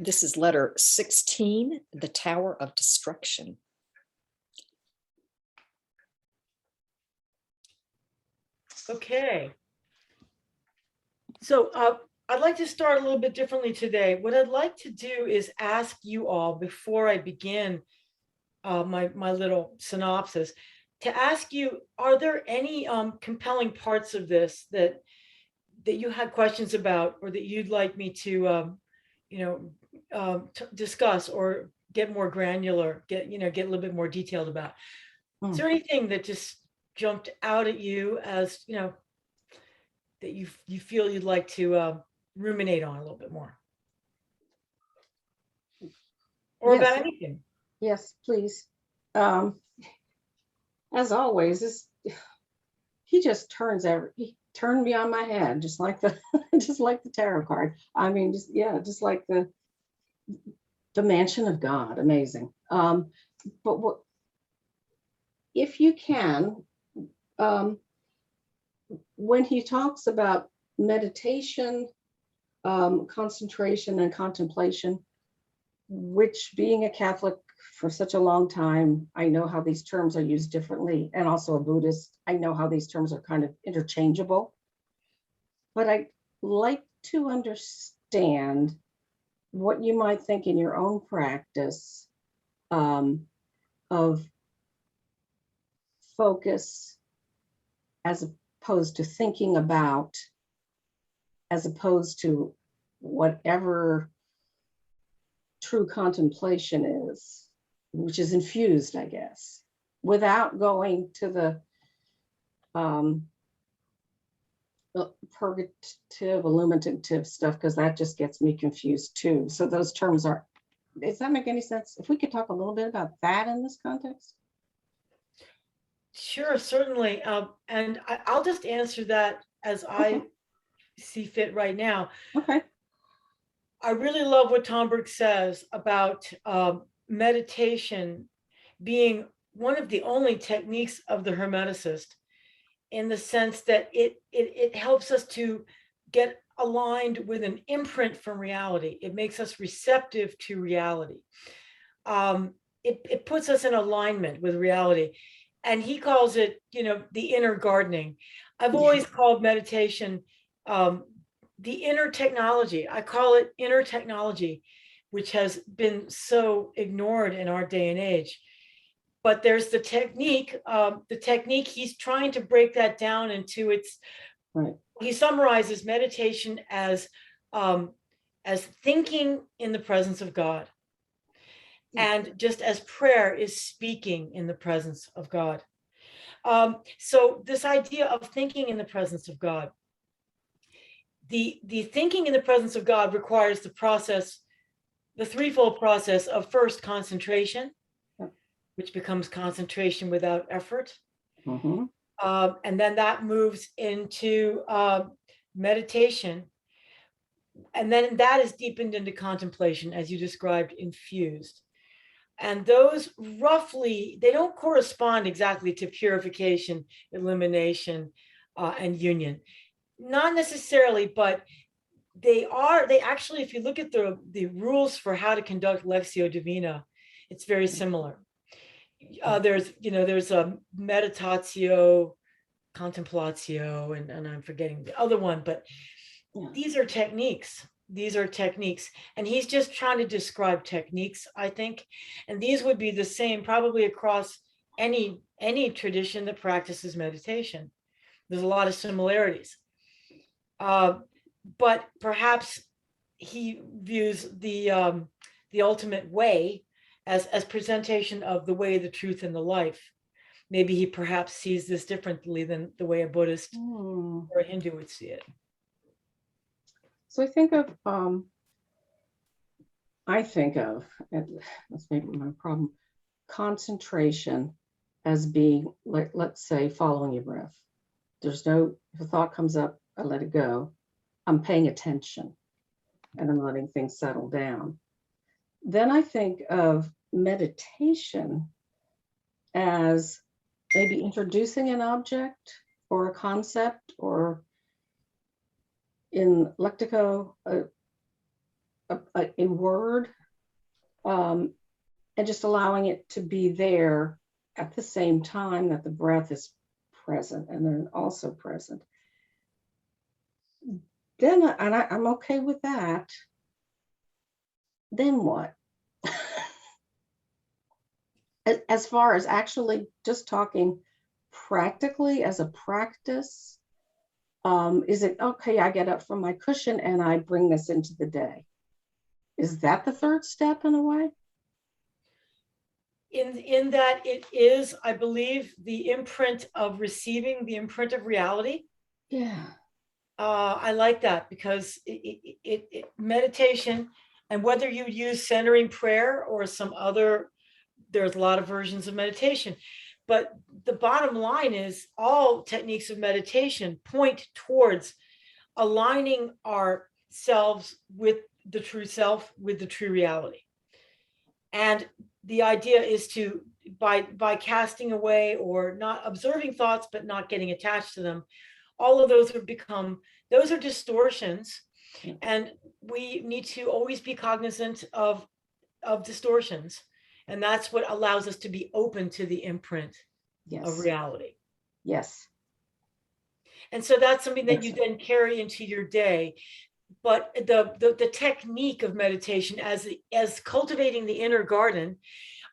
This is letter 16, the Tower of Destruction. Okay. So I'd like to start a little bit differently today. What I'd like to do is ask you all, before I begin my little synopsis, to ask you, are there any compelling parts of this that you had questions about, or that you'd like me to discuss or get more granular, get a little bit more detailed about? Is there anything that just jumped out at you as, that you feel you'd like to ruminate on a little bit more? Or Yes. about anything? Yes, please. As always, he just he turned me on my head, just like the just like the tarot card. I mean, just like the mansion of God. Amazing. But what, if you can, when he talks about meditation, concentration and contemplation, which, being a Catholic for such a long time, I know how these terms are used differently, and also a Buddhist, I know how these terms are kind of interchangeable. But I'd like to understand what you might think in your own practice of focus as opposed to thinking about, as opposed to whatever true contemplation is, which is infused, I guess, without going to the purgative, illuminative stuff, because that just gets me confused too. So those terms are, does that make any sense? If we could talk a little bit about that in this context. Sure, certainly. And I'll just answer that as I see fit right now. Okay. I really love what Tomberg says about meditation being one of the only techniques of the Hermeticist, in the sense that it helps us to get aligned with an imprint from reality. It makes us receptive to reality. It puts us in alignment with reality. And he calls it, the inner gardening. I've always called meditation the inner technology. I call it inner technology, which has been so ignored in our day and age. But there's the technique. He's trying to break that down into its. Right. He summarizes meditation as thinking in the presence of God, and just as prayer is speaking in the presence of God. So this idea of thinking in the presence of God, the thinking in the presence of God requires the threefold process of, first, concentration, which becomes concentration without effort. Mm-hmm. And then that moves into meditation. And then that is deepened into contemplation, as you described, infused. And those roughly, they don't correspond exactly to purification, elimination, and union. Not necessarily, but they actually, if you look at the rules for how to conduct Lectio Divina, it's very similar. There's a meditatio, contemplatio, and I'm forgetting the other one, but these are techniques. And he's just trying to describe techniques, I think. And these would be the same probably across any tradition that practices meditation. There's a lot of similarities. But perhaps he views the ultimate way as presentation of the way, the truth, and the life. Maybe he perhaps sees this differently than the way a Buddhist or a Hindu would see it. So I think of, and that's maybe my problem, concentration as being, let's say, following your breath. If a thought comes up, I let it go. I'm paying attention and I'm letting things settle down. Then I think of meditation as maybe introducing an object or a concept, or in Lectico, a word, and just allowing it to be there at the same time that the breath is present and then also present. Then, I'm okay with that. Then what? As far as actually just talking practically as a practice, is it okay? I get up from my cushion and I bring this into the day. Is that the third step in a way? In that it is, I believe, the imprint of receiving, the imprint of reality. Yeah. I like that because meditation, and whether you use centering prayer or some other, there's a lot of versions of meditation, but the bottom line is all techniques of meditation point towards aligning ourselves with the true self, with the true reality. And the idea is to, by casting away or not observing thoughts, but not getting attached to them, all of those those are distortions. And we need to always be cognizant of distortions. And that's what allows us to be open to the imprint of reality. Yes. And so that's something that you then carry into your day. But the technique of meditation as cultivating the inner garden,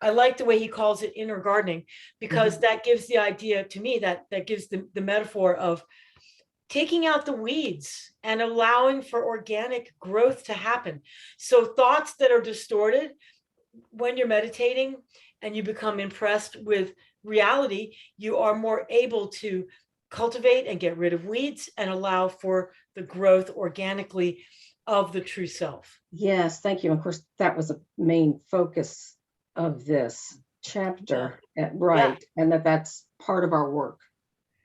I like the way he calls it inner gardening, because that gives the idea to me, that gives the metaphor of taking out the weeds and allowing for organic growth to happen. So thoughts that are distorted, when you're meditating and you become impressed with reality, you are more able to cultivate and get rid of weeds and allow for the growth organically of the true self. Yes, thank you. Of course, that was a main focus of this chapter, right? Yeah. And that's part of our work.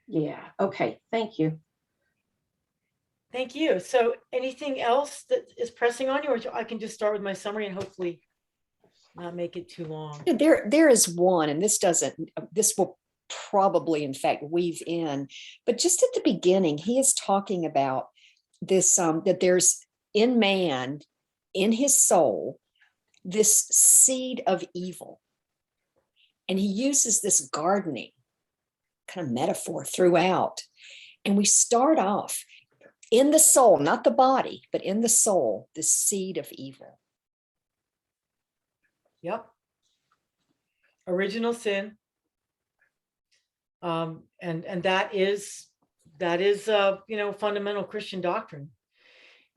Yeah. Okay. Thank you. Thank you. So anything else that is pressing on you, or I can just start with my summary and hopefully not make it too long. There is one, and this will probably in fact weave in, but just at the beginning, he is talking about this, that there's in man, in his soul, this seed of evil. And he uses this gardening kind of metaphor throughout. And we start off in the soul, not the body, but in the soul, the seed of evil. Yep. Original sin. And that is fundamental Christian doctrine.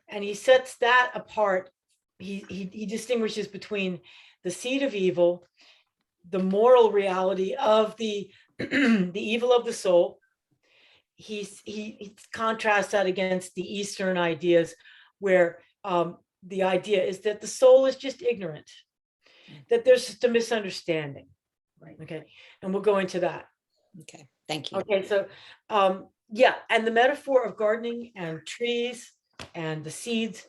And he sets that apart. He distinguishes between the seed of evil, the moral reality of the the evil of the soul. He contrasts that against the Eastern ideas, where the idea is that the soul is just ignorant, that there's just a misunderstanding. Right. Okay. And we'll go into that. Okay. Thank you. Okay. So, yeah. And the metaphor of gardening and trees and the seeds,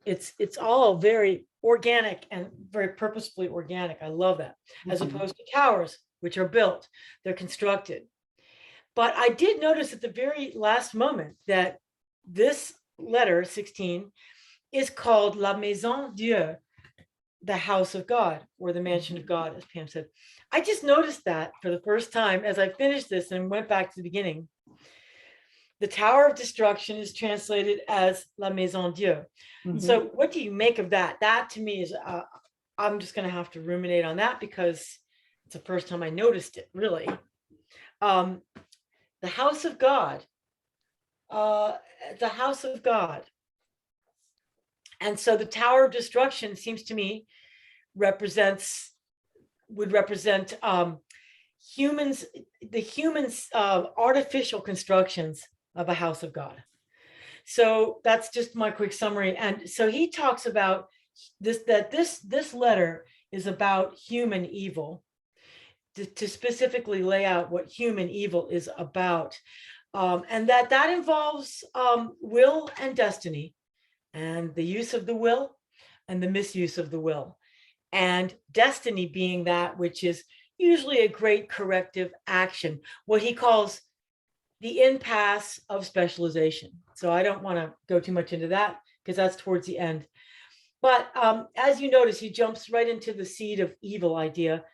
it's all very organic and very purposefully organic. I love that. As opposed to towers, which are built, they're constructed. But I did notice at the very last moment that this letter 16 is called La Maison de Dieu, the house of God, or the mansion of God, as Pam said. I just noticed that for the first time as I finished this and went back to the beginning. The Tower of Destruction is translated as La Maison de Dieu. So what do you make of that? That to me is, I'm just going to have to ruminate on that because it's the first time I noticed it, really. The house of God, the house of God. And so the Tower of Destruction seems to me would represent humans, the humans' artificial constructions of a house of God. So that's just my quick summary. And so he talks about this letter is about human evil, to specifically lay out what human evil is about, and that involves will and destiny, and the use of the will and the misuse of the will, and destiny being that which is usually a great corrective action, what he calls the impasse of specialization. So I don't want to go too much into that because that's towards the end. But as you notice, he jumps right into the seed of evil idea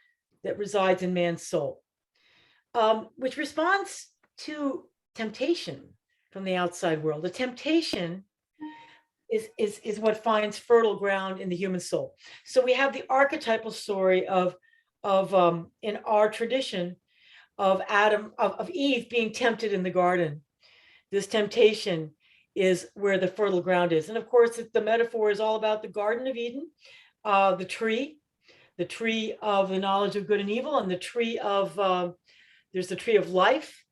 that resides in man's soul, which responds to temptation from the outside world. The temptation is what finds fertile ground in the human soul. So we have the archetypal story of in our tradition of Eve being tempted in the garden. This temptation is where the fertile ground is. And of course, the metaphor is all about the Garden of Eden, the tree of the knowledge of good and evil, and the tree of, there's the tree of life,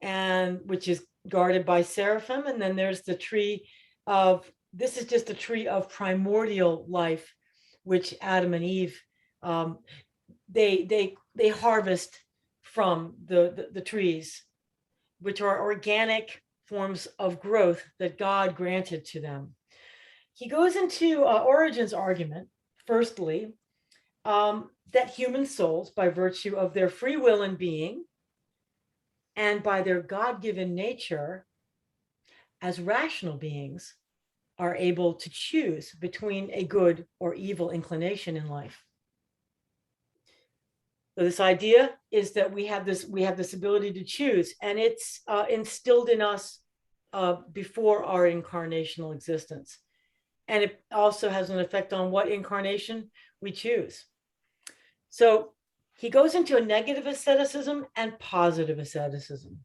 and which is guarded by seraphim. And then there's the tree of, this is just the tree of primordial life, which Adam and Eve, they harvest from the trees, which are organic forms of growth that God granted to them. He goes into Origen's argument, firstly, that human souls, by virtue of their free will and being, and by their God-given nature as rational beings, are able to choose between a good or evil inclination in life. So this idea is that we have this ability to choose, and it's instilled in us before our incarnational existence. And it also has an effect on what incarnation we choose. So he goes into a negative asceticism and positive asceticism.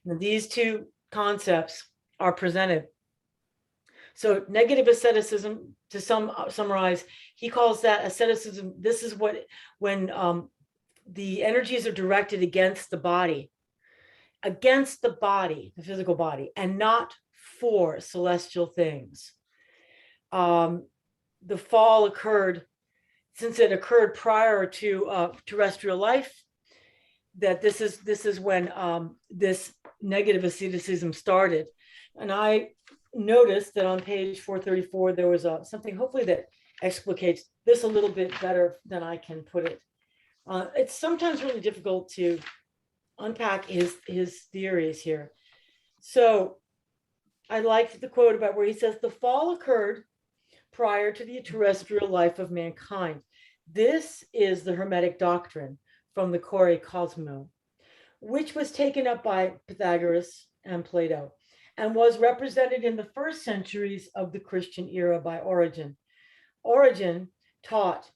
Now, these two concepts are presented. So negative asceticism, to summarize, he calls that asceticism. This is when the energies are directed against the body, the physical body, and not for celestial things. The fall occurred, since it occurred prior to terrestrial life, that this is when this negative asceticism started. And I noticed that on page 434, there was something hopefully that explicates this a little bit better than I can put it. It's sometimes really difficult to unpack his theories here. So I liked the quote about where he says, the fall occurred prior to the terrestrial life of mankind. This is the Hermetic doctrine from the Kore Cosmo, which was taken up by Pythagoras and Plato, and was represented in the first centuries of the Christian era by Origen. Origen taught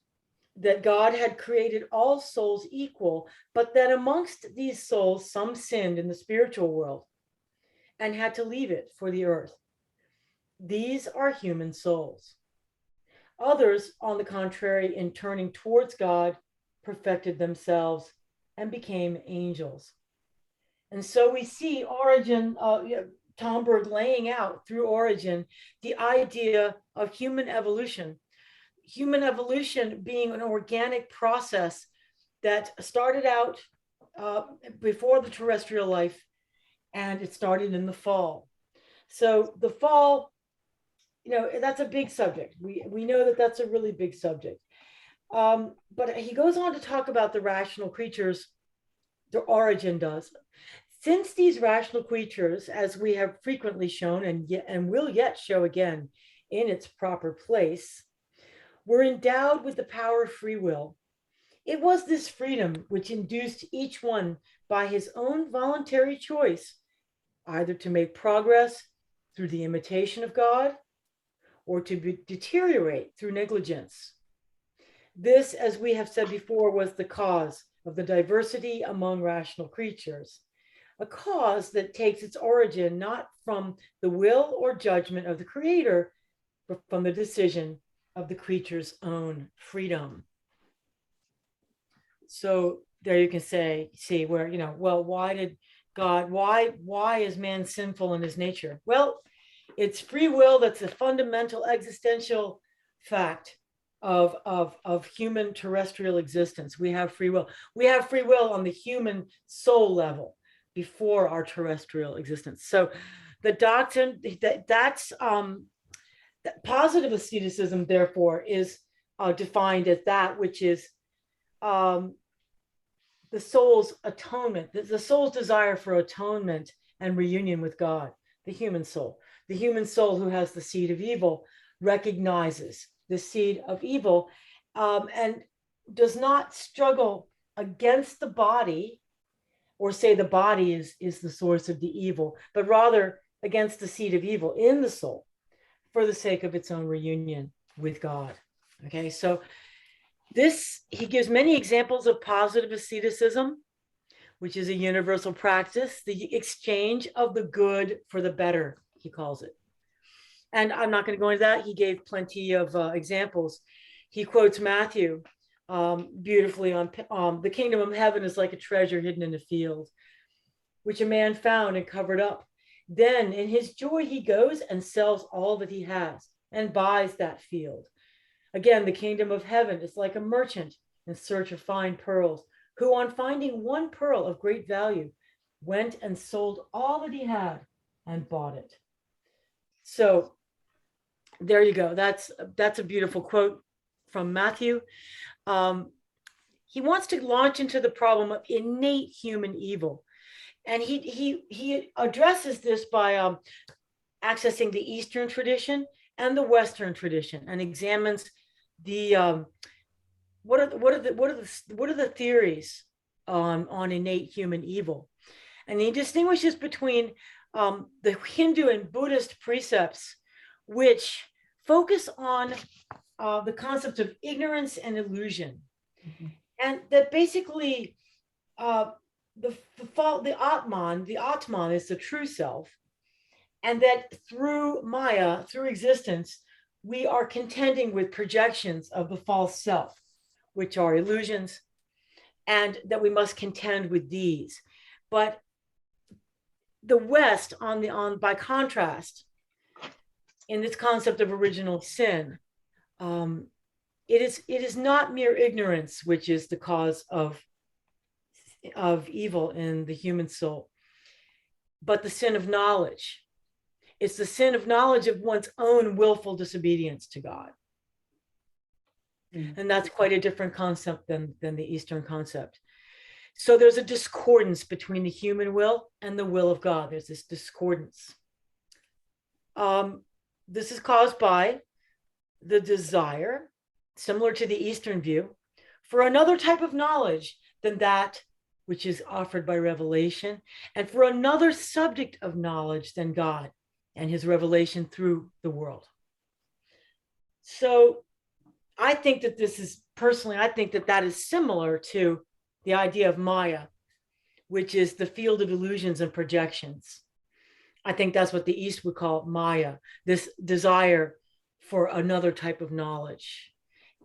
that God had created all souls equal, but that amongst these souls, some sinned in the spiritual world and had to leave it for the earth. These are human souls. Others, on the contrary, in turning towards God, perfected themselves and became angels. And so we see Origen, Tomberg laying out through Origen the idea of human evolution being an organic process that started out before the terrestrial life, and it started in the fall. So the fall, that's a big subject. We know that that's a really big subject. But he goes on to talk about the rational creatures, the Origen does. Since these rational creatures, as we have frequently shown and will yet show again in its proper place, were endowed with the power of free will, it was this freedom which induced each one by his own voluntary choice either to make progress through the imitation of God or to deteriorate through negligence. This, as we have said before, was the cause of the diversity among rational creatures, a cause that takes its origin not from the will or judgment of the Creator, but from the decision of the creature's own freedom. So there you can see where, well, why did God, why is man sinful in his nature? Well, it's free will that's a fundamental existential fact of human terrestrial existence. We have free will. We have free will on the human soul level before our terrestrial existence. So the doctrine that's positive asceticism, therefore, is defined as that which is the soul's atonement, the soul's desire for atonement and reunion with God. The human soul who has the seed of evil, recognizes the seed of evil, and does not struggle against the body or say the body is the source of the evil, but rather against the seed of evil in the soul for the sake of its own reunion with God. Okay, so he gives many examples of positive asceticism, which is a universal practice, the exchange of the good for the better, he calls it. And I'm not going to go into that. He gave plenty of examples. He quotes Matthew beautifully on the kingdom of heaven is like a treasure hidden in a field, which a man found and covered up. Then in his joy, he goes and sells all that he has and buys that field. Again, the kingdom of heaven is like a merchant in search of fine pearls, who on finding one pearl of great value, went and sold all that he had and bought it. So there you go. That's a beautiful quote from Matthew. He wants to launch into the problem of innate human evil. And he addresses this by accessing the Eastern tradition and the Western tradition, and examines the what are the theories on innate human evil. And he distinguishes between the Hindu and Buddhist precepts, which focus on the concept of ignorance and illusion, and that basically the Atman is the true self, and that through Maya, through existence, we are contending with projections of the false self, which are illusions, and that we must contend with these. But the West, by contrast, in this concept of original sin, it is not mere ignorance which is the cause of evil in the human soul, but the sin of knowledge. It's the sin of knowledge of one's own willful disobedience to God. And that's quite a different concept than the Eastern concept. So there's a discordance between the human will and the will of God. There's this discordance. This is caused by the desire, similar to the Eastern view, for another type of knowledge than that which is offered by revelation, and for another subject of knowledge than God and his revelation through the world. So I think that I think that is similar to the idea of Maya, which is the field of illusions and projections. I think that's what the East would call Maya, this desire for another type of knowledge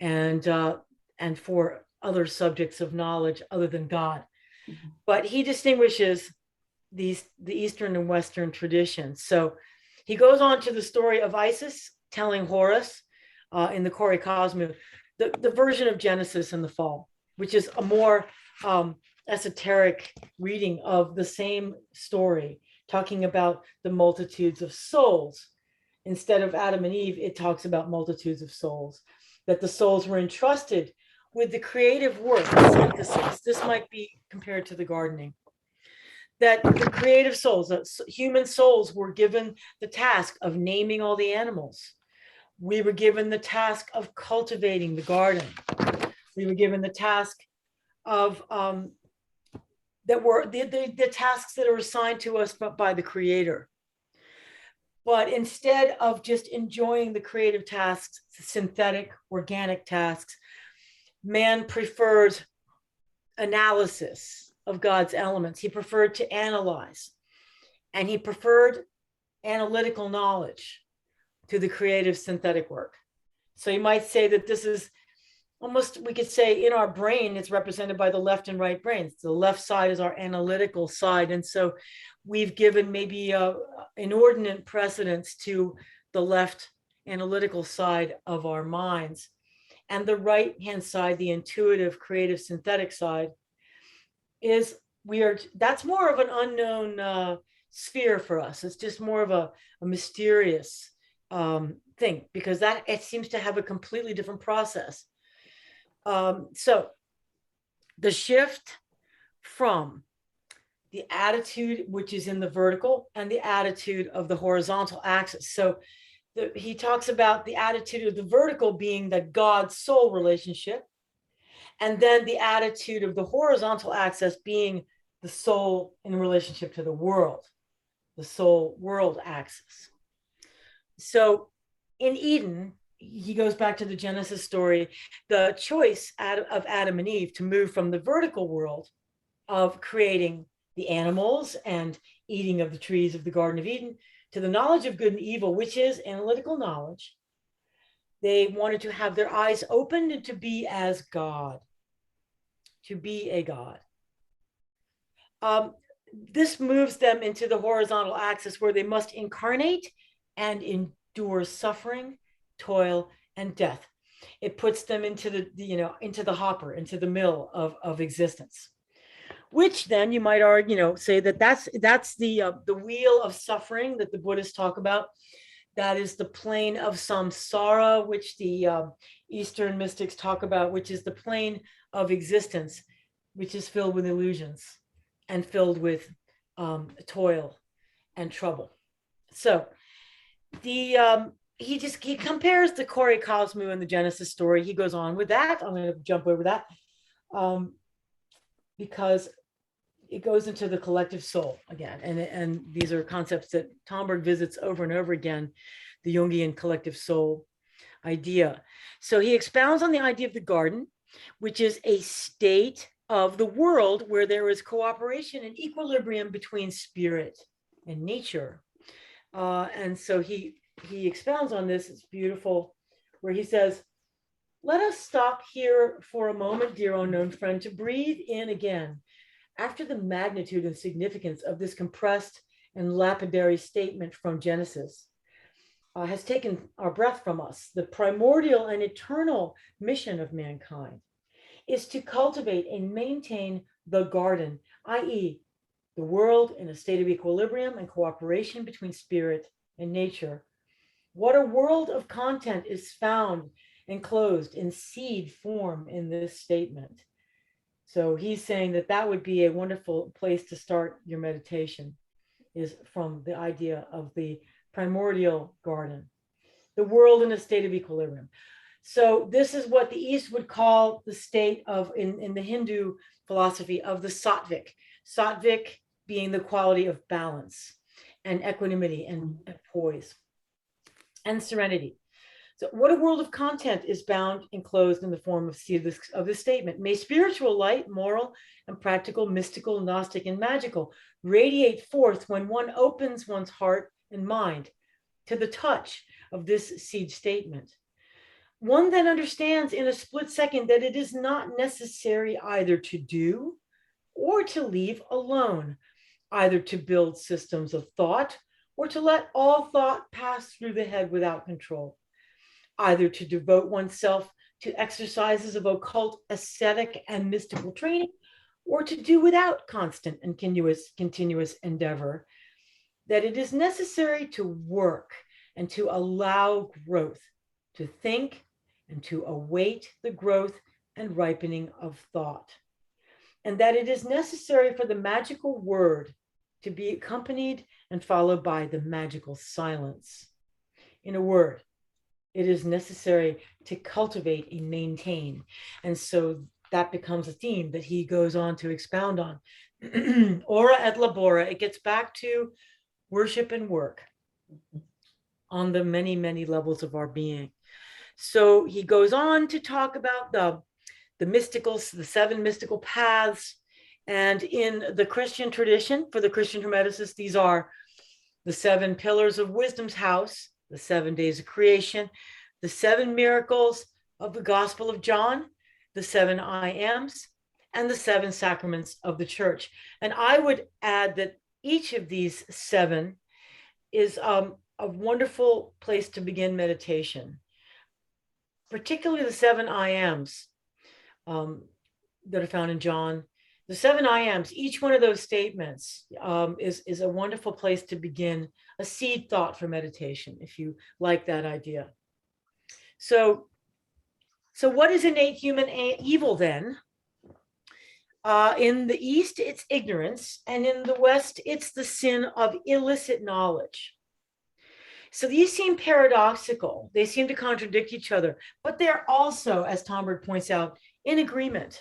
and for other subjects of knowledge other than God. But he distinguishes the Eastern and Western traditions. So he goes on to the story of Isis telling Horus in the Korikosmu, the version of Genesis and the fall, which is a more esoteric reading of the same story, talking about the multitudes of souls. Instead of Adam and Eve, it talks about multitudes of souls, that the souls were entrusted with the creative work, the synthesis. This might be compared to the gardening. That the creative souls, human souls, were given the task of naming all the animals. We were given the task of cultivating the garden. We were given the task of that were the tasks that are assigned to us by the Creator. But instead of just enjoying the creative tasks, synthetic, organic tasks, man prefers analysis of God's elements. He preferred to analyze, and he preferred analytical knowledge to the creative synthetic work. So you might say that this is almost, we could say in our brain, it's represented by the left and right brains. The left side is our analytical side. And so we've given maybe inordinate precedence to the left analytical side of our minds. And the right-hand side, the intuitive, creative, synthetic side, that's more of an unknown sphere for us. It's just more of a mysterious thing, because it seems to have a completely different process. So the shift from the attitude which is in the vertical and the attitude of the horizontal axis. So he talks about the attitude of the vertical being the God-soul relationship, and then the attitude of the horizontal axis being the soul in relationship to the world, the soul-world axis. So in Eden, he goes back to the Genesis story, the choice of Adam and Eve to move from the vertical world of creating the animals and eating of the trees of the Garden of Eden to the knowledge of good and evil, which is analytical knowledge. They wanted to have their eyes opened and to be as God, to be a God. This moves them into the horizontal axis where they must incarnate and endure suffering, toil, and death. It puts them into the hopper, into the mill of existence. Which then you might argue, say that's the wheel of suffering that the Buddhists talk about. That is the plane of samsara, which the Eastern mystics talk about, which is the plane of existence, which is filled with illusions and filled with toil and trouble. So he compares the Kori Cosmu in the Genesis story. He goes on with that. I'm going to jump over that because it goes into the collective soul again. And these are concepts that Tomberg visits over and over again, the Jungian collective soul idea. So he expounds on the idea of the garden, which is a state of the world where there is cooperation and equilibrium between spirit and nature. And so he expounds on this. It's beautiful, where he says, let us stop here for a moment, dear unknown friend, to breathe in again. After the magnitude and significance of this compressed and lapidary statement from Genesis has taken our breath from us, the primordial and eternal mission of mankind is to cultivate and maintain the garden, i.e., the world in a state of equilibrium and cooperation between spirit and nature. What a world of content is found enclosed in seed form in this statement. So he's saying that would be a wonderful place to start your meditation, is from the idea of the primordial garden, the world in a state of equilibrium. So this is what the East would call the state of, in the Hindu philosophy, of the sattvic. Sattvic being the quality of balance and equanimity and poise and serenity. So what a world of content is bound, enclosed in the form of this statement. May spiritual light, moral and practical, mystical, Gnostic, and magical radiate forth when one opens one's heart and mind to the touch of this seed statement. One then understands in a split second that it is not necessary either to do or to leave alone, either to build systems of thought or to let all thought pass through the head without control, either to devote oneself to exercises of occult, ascetic, and mystical training, or to do without constant and continuous endeavor, that it is necessary to work and to allow growth, to think and to await the growth and ripening of thought, and that it is necessary for the magical word to be accompanied and followed by the magical silence. In a word, it is necessary to cultivate and maintain. And so that becomes a theme that he goes on to expound on. Ora et labora, it gets back to worship and work on the many, many levels of our being. So he goes on to talk about the mysticals, the 7 mystical paths. And in the Christian tradition, for the Christian Hermeticists, these are the 7 pillars of wisdom's house, the 7 days of creation, the 7 miracles of the Gospel of John, the 7 I ams, and the 7 sacraments of the church. And I would add that each of these 7 is a wonderful place to begin meditation, particularly the 7 I ams that are found in John. The 7 I ams, each one of those statements is a wonderful place to begin a seed thought for meditation, if you like that idea. So what is innate human evil then? In the East, it's ignorance, and in the West, it's the sin of illicit knowledge. So these seem paradoxical. They seem to contradict each other, but they're also, as Tomberg points out, in agreement.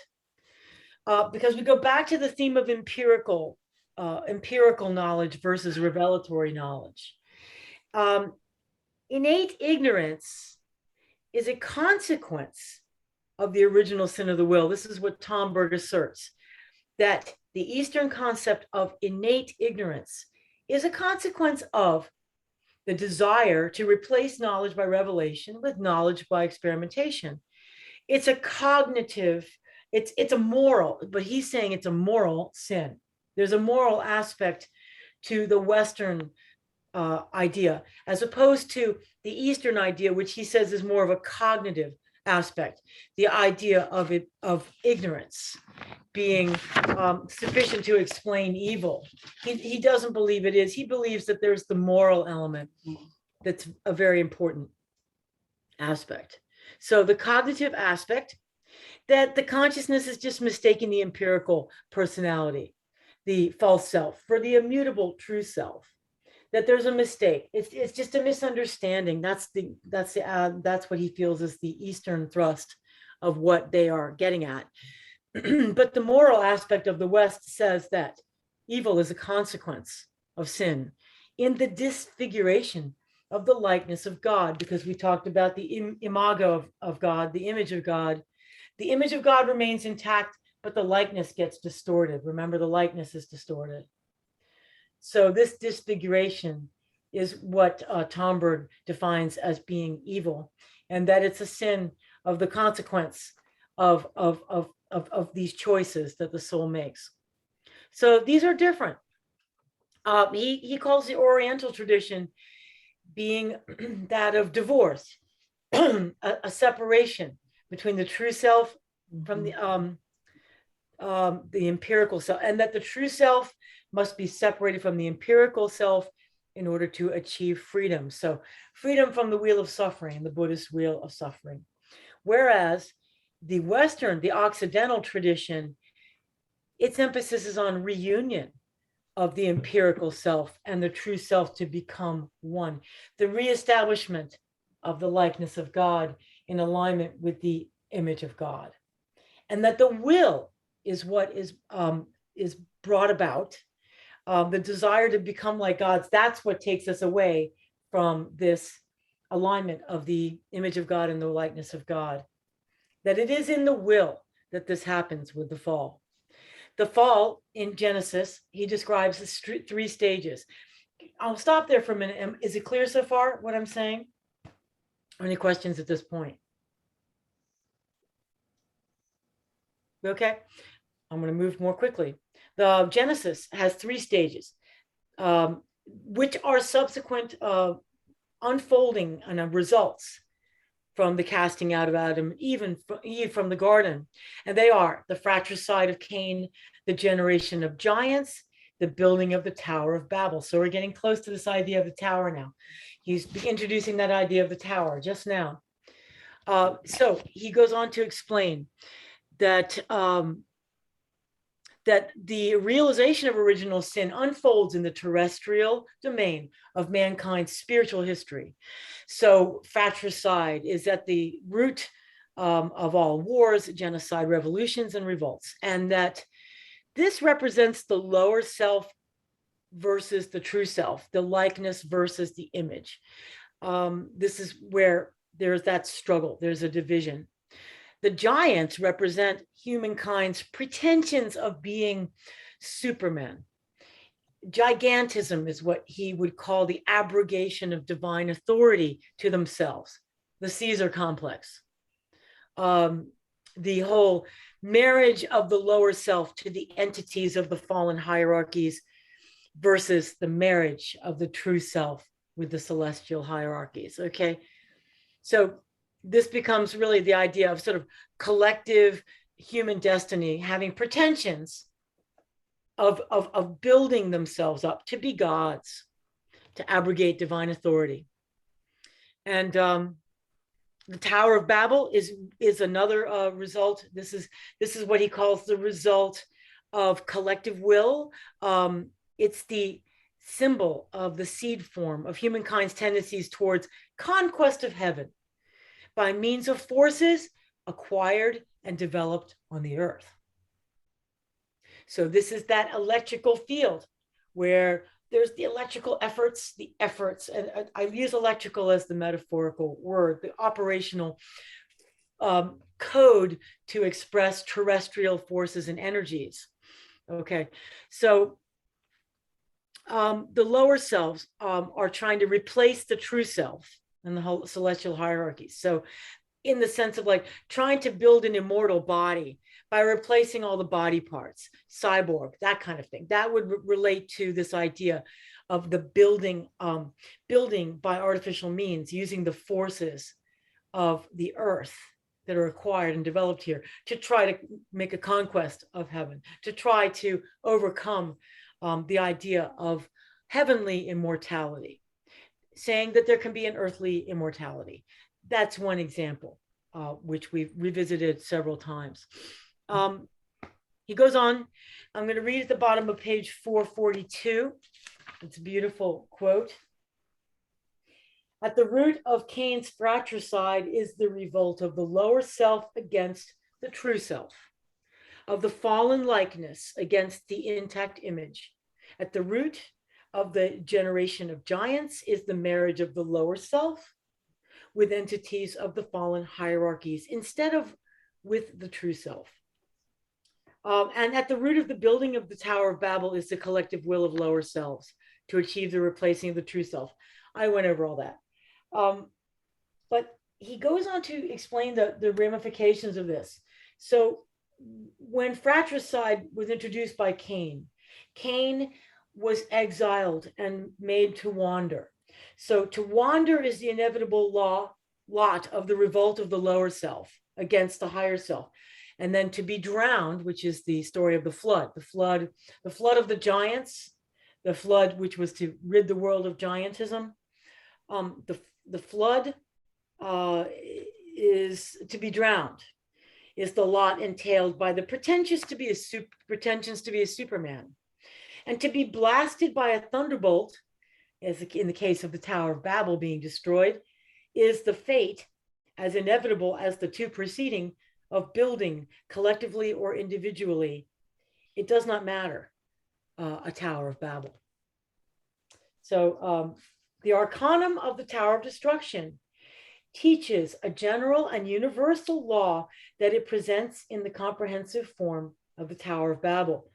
Because we go back to the theme of empirical knowledge versus revelatory knowledge. Innate ignorance is a consequence of the original sin of the will. This is what Tomberg asserts, that the Eastern concept of innate ignorance is a consequence of the desire to replace knowledge by revelation with knowledge by experimentation. It's a cognitive, it's a moral, but he's saying it's a moral sin. There's a moral aspect to the Western idea, as opposed to the Eastern idea, which he says is more of a cognitive aspect, the idea of ignorance being sufficient to explain evil. He doesn't believe it is. He believes that there's the moral element that's a very important aspect. So the cognitive aspect, that the consciousness is just mistaking the empirical personality, the false self, for the immutable true self. That there's a mistake. It's just a misunderstanding. That's what he feels is the Eastern thrust of what they are getting at. But the moral aspect of the West says that evil is a consequence of sin in the disfiguration of the likeness of God, because we talked about the imago of God, the image of God. The image of God remains intact, but the likeness gets distorted. Remember, the likeness is distorted. So this disfiguration is what Tomberg defines as being evil, and that it's a sin of the consequence of these choices that the soul makes. So these are different. He calls the Oriental tradition being that of divorce, a separation between the true self from the empirical self, and that the true self must be separated from the empirical self in order to achieve freedom. So freedom from the wheel of suffering, the Buddhist wheel of suffering. Whereas the Western, the Occidental tradition, its emphasis is on reunion of the empirical self and the true self to become one. The reestablishment of the likeness of God in alignment with the image of God. And that the will is what is brought about. The desire to become like God's, that's what takes us away from this alignment of the image of God and the likeness of God. That it is in the will that this happens with the fall. The fall in Genesis, he describes as 3 stages. I'll stop there for a minute. Is it clear so far what I'm saying? Any questions at this point? Okay, I'm going to move more quickly. The Genesis has 3 stages, which are subsequent unfolding and results from the casting out of Adam, even Eve from the garden. And they are the fratricide of Cain, the generation of giants, the building of the Tower of Babel. So we're getting close to this idea of the tower now. He's introducing that idea of the tower just now. So he goes on to explain that that the realization of original sin unfolds in the terrestrial domain of mankind's spiritual history. So fratricide is at the root of all wars, genocide, revolutions, and revolts. And that this represents the lower self versus the true self, the likeness versus the image. This is where there's that struggle, there's a division. The giants represent humankind's pretensions of being Superman. Gigantism is what he would call the abrogation of divine authority to themselves, the Caesar complex. The whole marriage of the lower self to the entities of the fallen hierarchies versus the marriage of the true self with the celestial hierarchies, okay? So this becomes really the idea of sort of collective human destiny having pretensions of building themselves up to be gods, to abrogate divine authority. And the Tower of Babel is another result. This is what he calls the result of collective will. It's the symbol of the seed form of humankind's tendencies towards conquest of heaven by means of forces acquired and developed on the earth. So this is that electrical field where there's the electrical efforts, and I use electrical as the metaphorical word, the operational code to express terrestrial forces and energies. Okay, so the lower selves are trying to replace the true self in the whole celestial hierarchies. So in the sense of like trying to build an immortal body by replacing all the body parts, cyborg, that kind of thing. That would relate to this idea of the building by artificial means, using the forces of the earth that are acquired and developed here to try to make a conquest of heaven, to try to overcome the idea of heavenly immortality, saying that there can be an earthly immortality. That's one example, which we've revisited several times. He goes on. I'm going to read at the bottom of page 442. It's a beautiful quote. At the root of Cain's fratricide is the revolt of the lower self against the true self, of the fallen likeness against the intact image. At the root of the generation of giants is the marriage of the lower self with entities of the fallen hierarchies instead of with the true self. And at the root of the building of the Tower of Babel is the collective will of lower selves to achieve the replacing of the true self. I went over all that. But he goes on to explain the ramifications of this. So when fratricide was introduced by Cain, Cain was exiled and made to wander. So to wander is the inevitable lot of the revolt of the lower self against the higher self. And then to be drowned, which is the story of the flood of the giants, the flood which was to rid the world of giantism. The flood is to be drowned, is the lot entailed by the pretensions to be a Superman, and to be blasted by a thunderbolt, as in the case of the Tower of Babel being destroyed, is the fate as inevitable as the two preceding of building collectively or individually. It does not matter, a Tower of Babel. So the arcanum of the Tower of Destruction teaches a general and universal law that it presents in the comprehensive form of the Tower of Babel.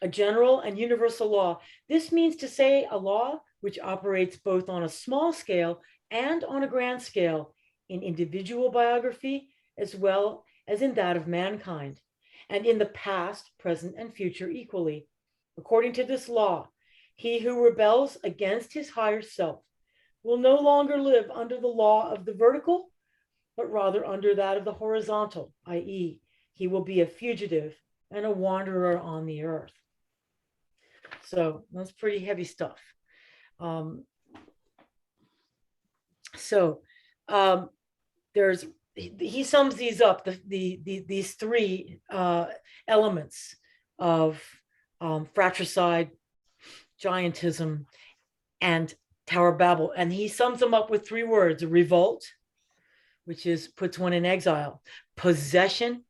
A general and universal law. This means to say a law which operates both on a small scale and on a grand scale in individual biography as well as in that of mankind, and in the past, present, and future equally. According to this law, he who rebels against his higher self will no longer live under the law of the vertical, but rather under that of the horizontal, i.e., he will be a fugitive and a wanderer on the earth. So that's pretty heavy stuff. He sums these up, these three elements of fratricide, giantism, and Tower of Babel. And he sums them up with three words: a revolt, which puts one in exile; possession,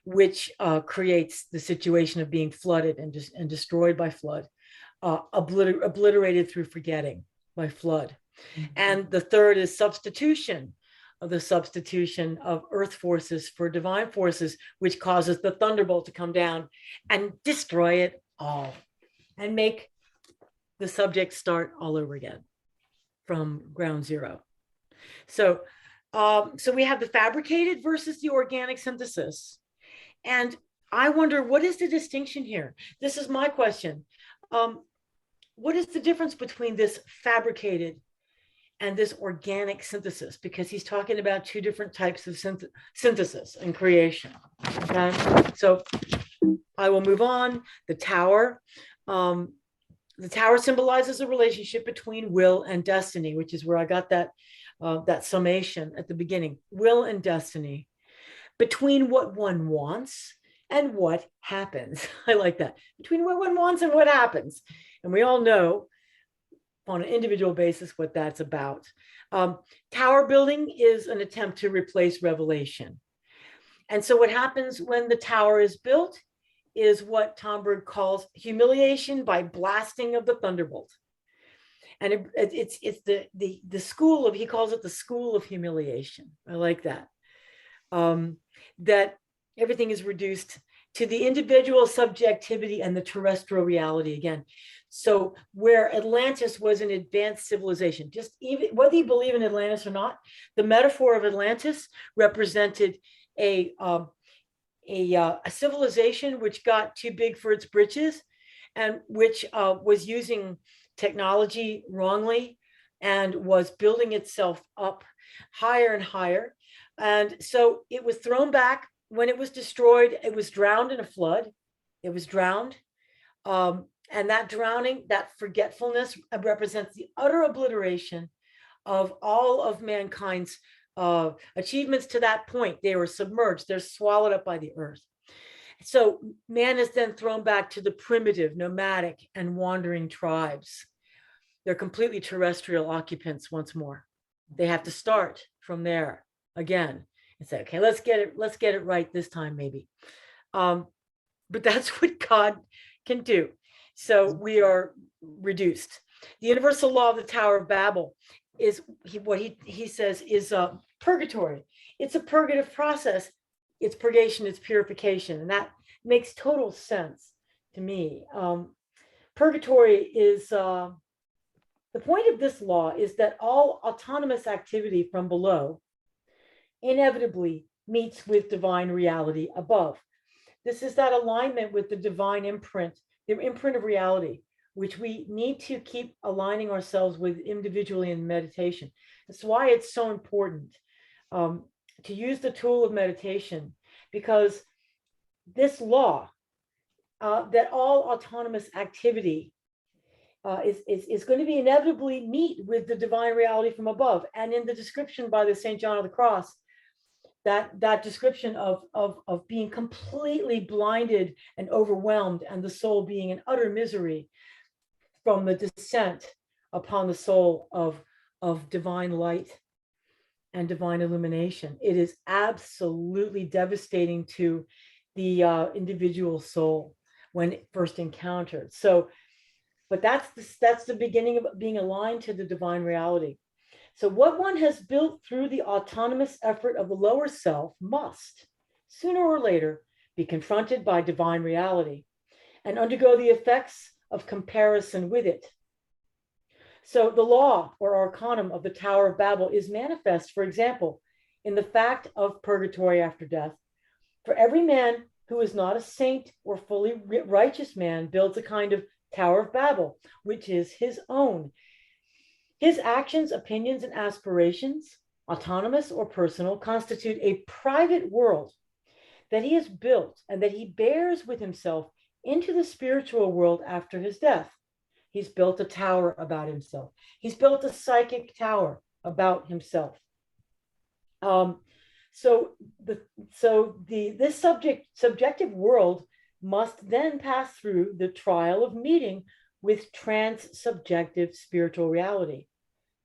which creates the situation of being flooded and destroyed by flood, obliterated through forgetting by flood. Mm-hmm. And the third is substitution, of the substitution of earth forces for divine forces, which causes the thunderbolt to come down and destroy it all and make the subject start all over again from ground zero. So we have the fabricated versus the organic synthesis. And I wonder, what is the distinction here? This is my question. What is the difference between this fabricated and this organic synthesis? Because he's talking about two different types of synthesis and creation. Okay, so I will move on. The tower. The tower symbolizes a relationship between will and destiny, which is where I got that summation at the beginning. Will and destiny, between what one wants and what happens. I like that. Between what one wants and what happens. And we all know on an individual basis what that's about. Tower building is an attempt to replace revelation. And so what happens when the tower is built is what Tomberg calls humiliation by blasting of the thunderbolt. And it's the school of, he calls it the school of humiliation. I like that. That everything is reduced to the individual subjectivity and the terrestrial reality again. So where Atlantis was an advanced civilization, just even whether you believe in Atlantis or not, the metaphor of Atlantis represented a civilization which got too big for its britches and which was using technology wrongly and was building itself up higher and higher. And so it was thrown back. When it was destroyed, it was drowned in a flood. It was drowned. And that drowning, that forgetfulness represents the utter obliteration of all of mankind's achievements to that point. They were submerged. They're swallowed up by the earth. So man is then thrown back to the primitive, nomadic, and wandering tribes. They're completely terrestrial occupants once more. They have to start from there again and say, okay, let's get it right this time, maybe. But that's what God can do. So we are reduced. The universal law of the Tower of Babel is what he says is purgatory. It's a purgative process. It's purgation, it's purification. And that makes total sense to me. Purgatory is, the point of this law is that all autonomous activity from below inevitably meets with divine reality above. This is that alignment with the divine imprint, the imprint of reality, which we need to keep aligning ourselves with individually in meditation. That's why it's so important to use the tool of meditation, because this law that all autonomous activity is going to be inevitably meet with the divine reality from above. And in the description by the St. John of the Cross, that description of being completely blinded and overwhelmed and the soul being in utter misery from the descent upon the soul of divine light and divine illumination. It is absolutely devastating to the individual soul when first encountered. So, but that's the beginning of being aligned to the divine reality. So what one has built through the autonomous effort of the lower self must, sooner or later, be confronted by divine reality and undergo the effects of comparison with it. So the law or arcanum of the Tower of Babel is manifest, for example, in the fact of purgatory after death. For every man who is not a saint or fully righteous man builds a kind of Tower of Babel, which is his own. His actions, opinions, and aspirations, autonomous or personal, constitute a private world that he has built and that he bears with himself into the spiritual world after his death. He's built a tower about himself. He's built a psychic tower about himself. This subjective world must then pass through the trial of meeting with trans-subjective spiritual reality,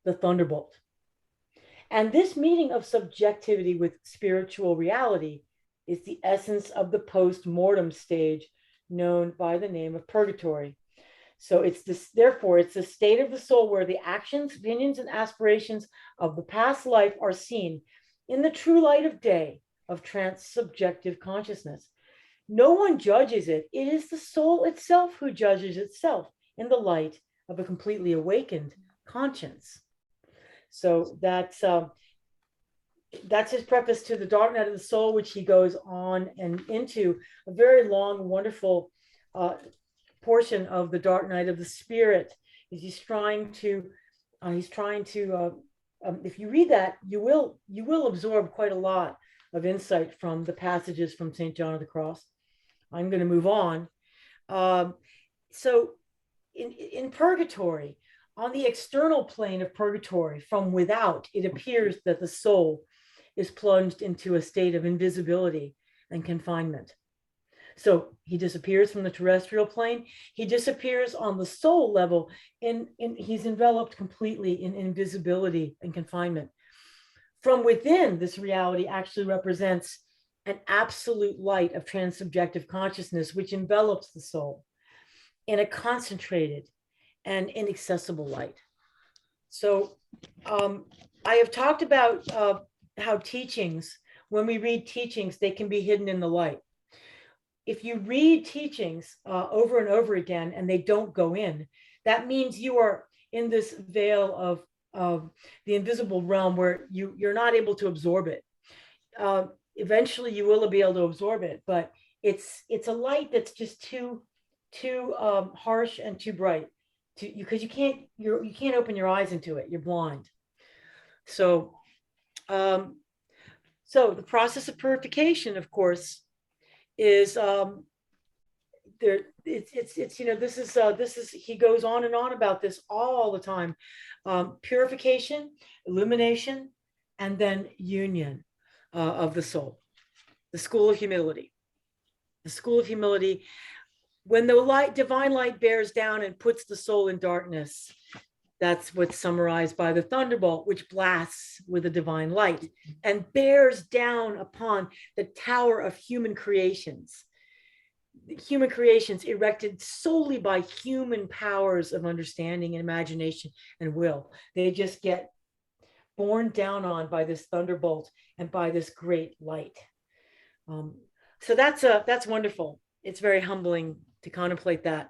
the thunderbolt. And this meeting of subjectivity with spiritual reality is the essence of the post-mortem stage known by the name of purgatory. So therefore, it's the state of the soul where the actions, opinions, and aspirations of the past life are seen in the true light of day of trans-subjective consciousness. No one judges it. It is the soul itself who judges itself in the light of a completely awakened conscience. So that's his preface to the dark night of the soul, which he goes on and into a very long, wonderful portion of the dark night of the spirit. He's trying to if you read that, you will absorb quite a lot of insight from the passages from St. John of the Cross. I'm going to move on. So in purgatory, on the external plane of purgatory, from without, it appears that the soul is plunged into a state of invisibility and confinement. So he disappears from the terrestrial plane. He disappears on the soul level, and he's enveloped completely in invisibility and confinement. From within, this reality actually represents an absolute light of transsubjective consciousness, which envelops the soul in a concentrated and inaccessible light. So I have talked about how teachings, when we read teachings, they can be hidden in the light. If you read teachings over and over again and they don't go in, that means you are in this veil of the invisible realm where you're not able to absorb it. Eventually you will be able to absorb it, but it's a light that's just too harsh and too bright because you can't open your eyes into it. You're blind. So the process of purification, of course, is there. It's this is he goes on and on about this all the time. Purification, illumination, and then union of the soul. The school of humility. The school of humility. When the divine light bears down and puts the soul in darkness, that's what's summarized by the thunderbolt, which blasts with the divine light and bears down upon the tower of human creations. Human creations erected solely by human powers of understanding and imagination and will. They just get borne down on by this thunderbolt and by this great light. So that's wonderful. It's very humbling to contemplate that.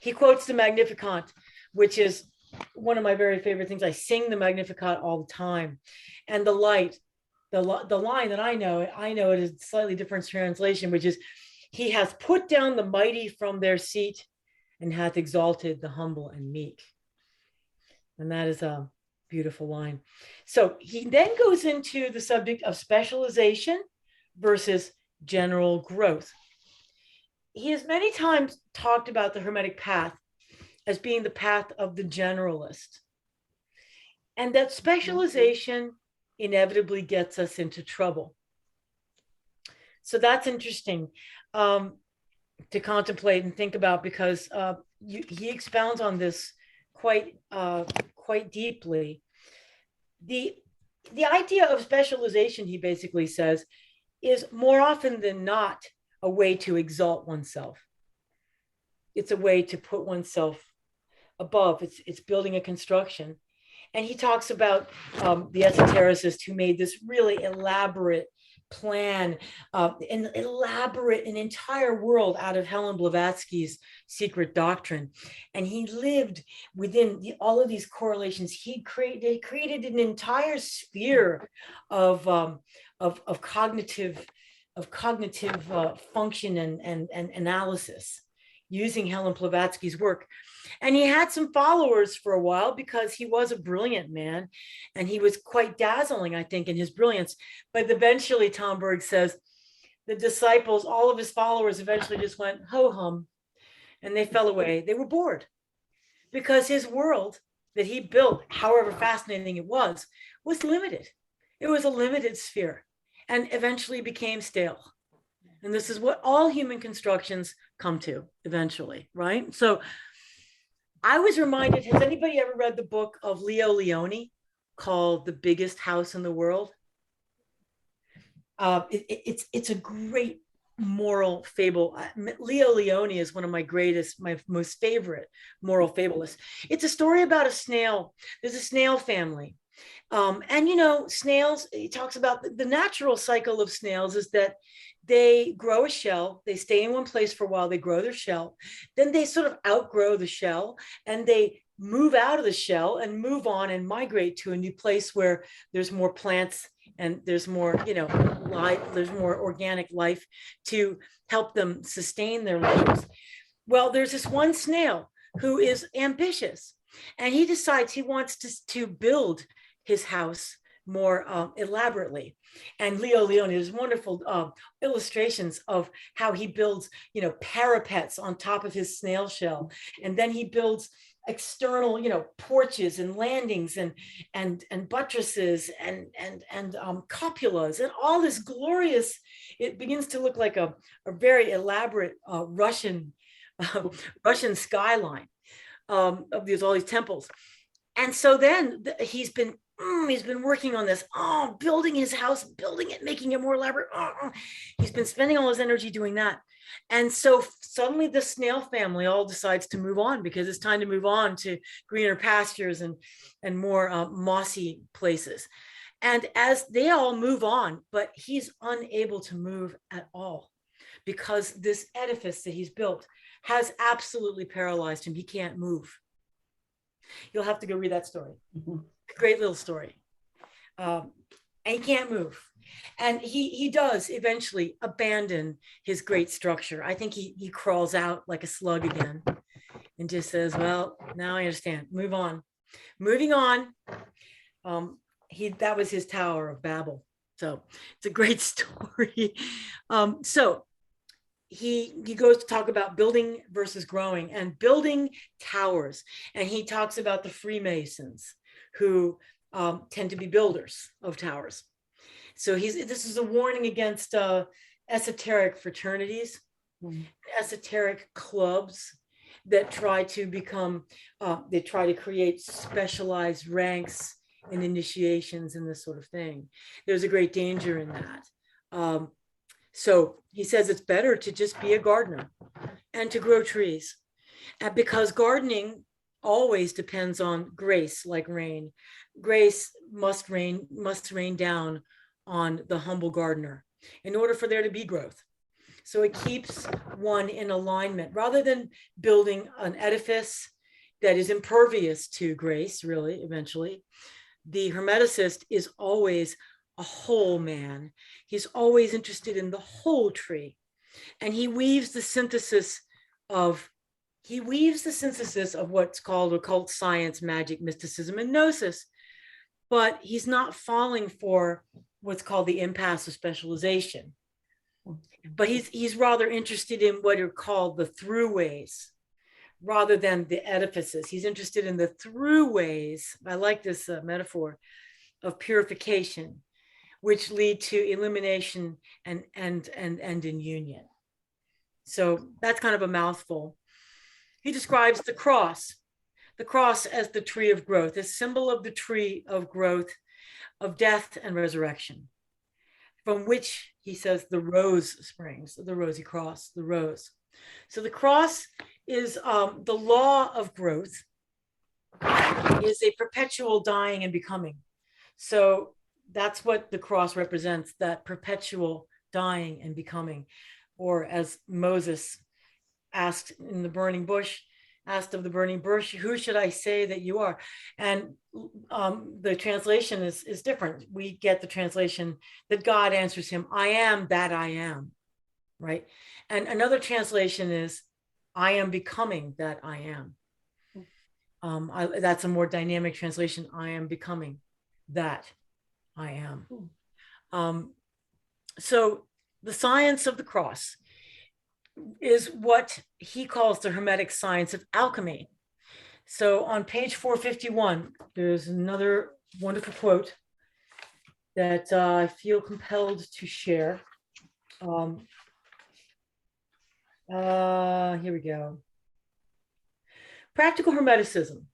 He quotes the Magnificat, which is one of my very favorite things. I sing the Magnificat all the time. And the light, the line that I know it is a slightly different translation, which is, he has put down the mighty from their seat and hath exalted the humble and meek. And that is a beautiful line. So he then goes into the subject of specialization versus general growth. He has many times talked about the Hermetic path as being the path of the generalist, and that specialization inevitably gets us into trouble. So that's interesting to contemplate and think about, because he expounds on this quite deeply. The idea of specialization, he basically says, is more often than not a way to exalt oneself. It's a way to put oneself above. It's building a construction. And he talks about the esotericist who made this really elaborate plan, an entire world out of Helen Blavatsky's secret doctrine. And he lived within all of these correlations. He created an entire sphere of cognitive function and analysis using Helen Blavatsky's work. And he had some followers for a while because he was a brilliant man and he was quite dazzling, I think, in his brilliance. But eventually, Tomberg says, the disciples, all of his followers eventually just went ho-hum and they fell away. They were bored because his world that he built, however fascinating it was limited. It was a limited sphere and eventually became stale. And this is what all human constructions come to eventually, right? So I was reminded, has anybody ever read the book of Leo Leone called The Biggest House in the World? It's a great moral fable. Leo Leone is one of my most favorite moral fabulists. It's a story about a snail. There's a snail family. And snails, he talks about the natural cycle of snails is that they grow a shell, they stay in one place for a while, they grow their shell, then they sort of outgrow the shell and they move out of the shell and move on and migrate to a new place where there's more plants and there's more, life, there's more organic life to help them sustain their lives. Well, there's this one snail who is ambitious and he decides he wants to build his house more elaborately. And Leo Leone has wonderful illustrations of how he builds, parapets on top of his snail shell. And then he builds external, porches and landings and buttresses and cupolas and all this glorious. It begins to look like a very elaborate Russian skyline of all these temples. And so then he's been working on this, building his house, building it, making it more elaborate. He's been spending all his energy doing that. And so suddenly the snail family all decides to move on, because it's time to move on to greener pastures and more mossy places. And as they all move on, but he's unable to move at all, because this edifice that he's built has absolutely paralyzed him. He can't move. You'll have to go read that story. Mm-hmm. Great little story. And he can't move. And he does eventually abandon his great structure. I think he crawls out like a slug again and just says, well, now I understand. Move on. Moving on. That was his Tower of Babel. So it's a great story. So he goes to talk about building versus growing and building towers. And he talks about the Freemasons, who tend to be builders of towers. So this is a warning against esoteric fraternities, esoteric clubs that try to create specialized ranks and initiations and this sort of thing. There's a great danger in that. So he says it's better to just be a gardener and to grow trees, because gardening always depends on grace, like rain. Grace must rain down on the humble gardener in order for there to be growth. So it keeps one in alignment, rather than building an edifice that is impervious to grace, really, eventually. The Hermeticist is always a whole man. He's always interested in the whole tree. And he weaves the synthesis of what's called occult science, magic, mysticism, and gnosis. But he's not falling for what's called the impasse of specialization. But he's rather interested in what are called the throughways, rather than the edifices. He's interested in the throughways. I like this metaphor of purification, which lead to illumination and in union. So that's kind of a mouthful. He describes the cross as the tree of growth, a symbol of the tree of growth, of death and resurrection, from which he says the rose springs, the rosy cross, the rose. So the cross is the law of growth, is a perpetual dying and becoming. So that's what the cross represents, that perpetual dying and becoming. Or as Moses asked of the burning bush, who should I say that you are? And the translation is different. We get the translation that God answers him, I am that I am, right? And another translation is, I am becoming that I am. That's a more dynamic translation. I am becoming that I am. So the science of the cross is what he calls the Hermetic science of alchemy. So on page 451, there's another wonderful quote that I feel compelled to share. Here we go. Practical Hermeticism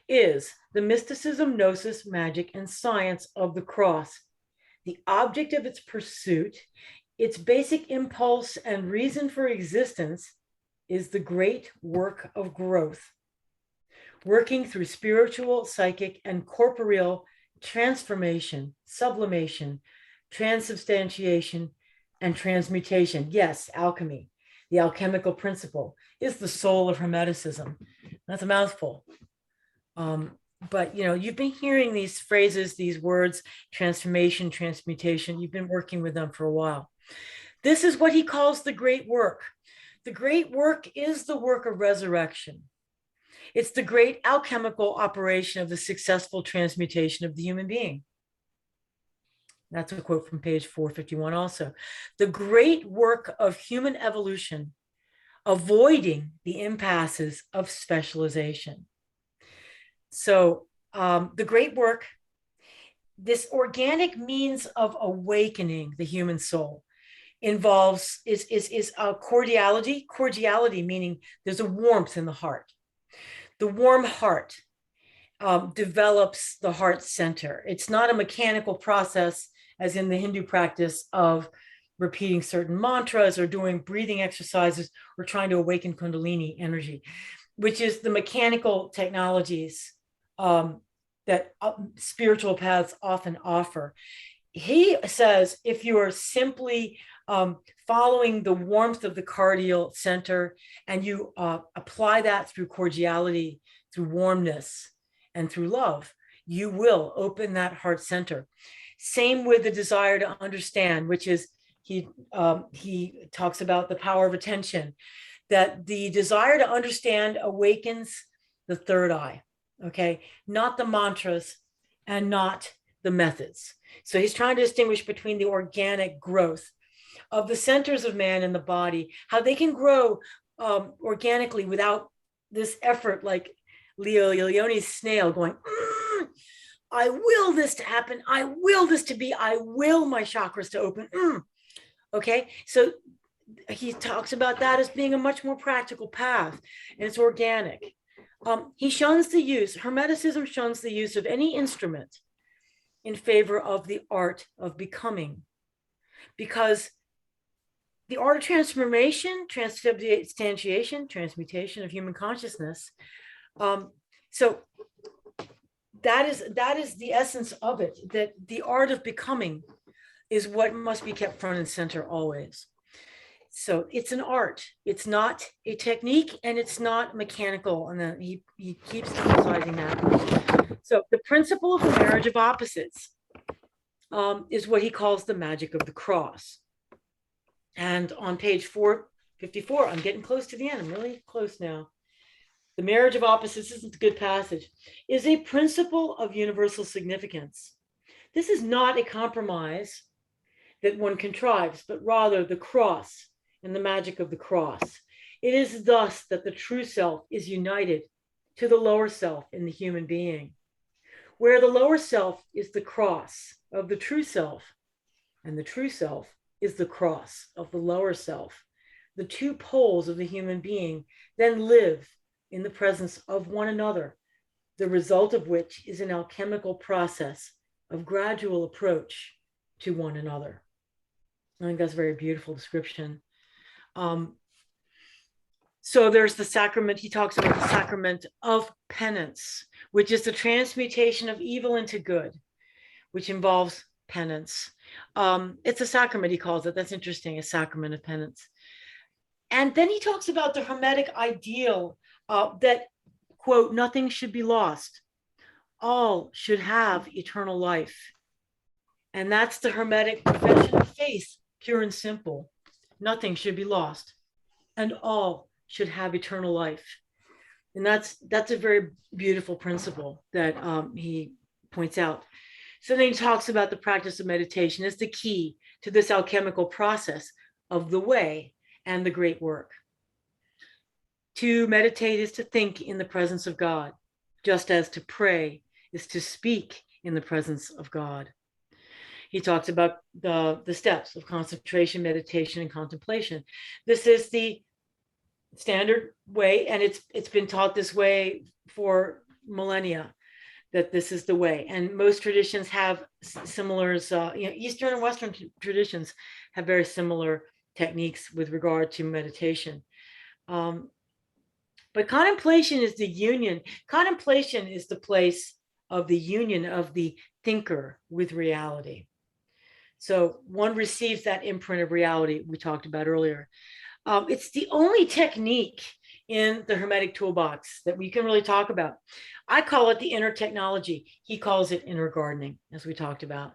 is the mysticism, gnosis, magic, and science of the cross. The object of its pursuit, its basic impulse and reason for existence, is the great work of growth, working through spiritual, psychic, and corporeal transformation, sublimation, transubstantiation, and transmutation. Yes, alchemy, the alchemical principle, is the soul of Hermeticism. That's a mouthful. But you've been hearing these phrases, these words, transformation, transmutation. You've been working with them for a while. This is what he calls the great work. The great work is the work of resurrection. It's the great alchemical operation of the successful transmutation of the human being. That's a quote from page 451 also. The great work of human evolution, avoiding the impasses of specialization. So the great work, this organic means of awakening the human soul, involves is cordiality meaning there's a warmth in the heart. The warm heart develops the heart center. It's not a mechanical process as in the Hindu practice of repeating certain mantras or doing breathing exercises or trying to awaken Kundalini energy, which is the mechanical technologies that spiritual paths often offer. He says if you are simply following the warmth of the cardial center and you apply that through cordiality, through warmness, and through love, you will open that heart center. Same with the desire to understand, which is he talks about the power of attention, that the desire to understand awakens the third eye, okay? Not the mantras and not the methods. So he's trying to distinguish between the organic growth of the centers of man in the body, how they can grow organically without this effort, like Leo Leone's snail going, I will this to happen. I will this to be. I will my chakras to open. Okay, so he talks about that as being a much more practical path, and it's organic. He shuns the use, Hermeticism shuns the use of any instrument in favor of the art of becoming, because the art of transformation, transubstantiation, transmutation of human consciousness. So that is the essence of it, that the art of becoming is what must be kept front and center always. So it's an art. It's not a technique, and it's not mechanical. And then he keeps emphasizing that. So the principle of the marriage of opposites is what he calls the magic of the cross. And on page 454, I'm getting close to the end. I'm really close now. The marriage of opposites, this is a good passage, is a principle of universal significance. This is not a compromise that one contrives, but rather the cross and the magic of the cross. It is thus that the true self is united to the lower self in the human being, where the lower self is the cross of the true self, and the true self is the cross of the lower self. The two poles of the human being then live in the presence of one another, the result of which is an alchemical process of gradual approach to one another. I think that's a very beautiful description. So there's the sacrament. He talks about the sacrament of penance, which is the transmutation of evil into good, which involves penance. It's a sacrament, he calls it. That's interesting, a sacrament of penance. And then he talks about the Hermetic ideal that, quote, nothing should be lost. All should have eternal life. And that's the Hermetic profession of faith, pure and simple. Nothing should be lost, and all should have eternal life. And that's a very beautiful principle that he points out. So then he talks about the practice of meditation as the key to this alchemical process of the way and the great work. To meditate is to think in the presence of God, just as to pray is to speak in the presence of God. He talks about the steps of concentration, meditation, and contemplation. This is the standard way, and it's been taught this way for millennia, that this is the way. And most traditions have similars, Eastern and Western traditions have very similar techniques with regard to meditation. But contemplation is the union. Contemplation is the place of the union of the thinker with reality. So one receives that imprint of reality we talked about earlier. It's the only technique in the Hermetic toolbox that we can really talk about. I call it the inner technology. He calls it inner gardening, as we talked about.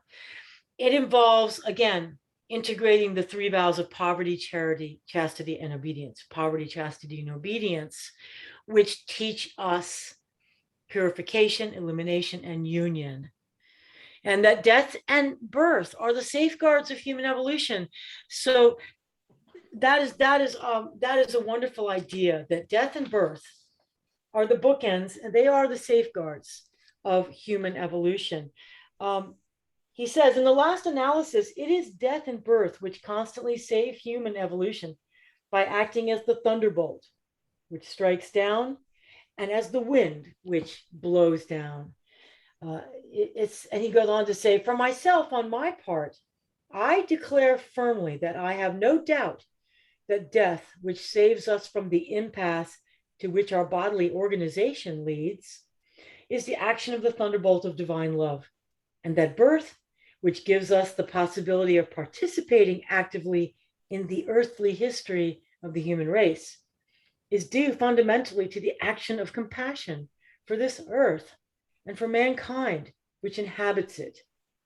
It involves, again, integrating the three vows of poverty, charity, chastity, and obedience. Poverty, chastity, and obedience, which teach us purification, illumination, and union. And that death and birth are the safeguards of human evolution. So that is a wonderful idea, that death and birth are the bookends, and they are the safeguards of human evolution. He says, in the last analysis, it is death and birth which constantly save human evolution by acting as the thunderbolt, which strikes down, and as the wind, which blows down. And he goes on to say, for myself, on my part, I declare firmly that I have no doubt that death, which saves us from the impasse to which our bodily organization leads, is the action of the thunderbolt of divine love, and that birth, which gives us the possibility of participating actively in the earthly history of the human race, is due fundamentally to the action of compassion for this earth and for mankind which inhabits it,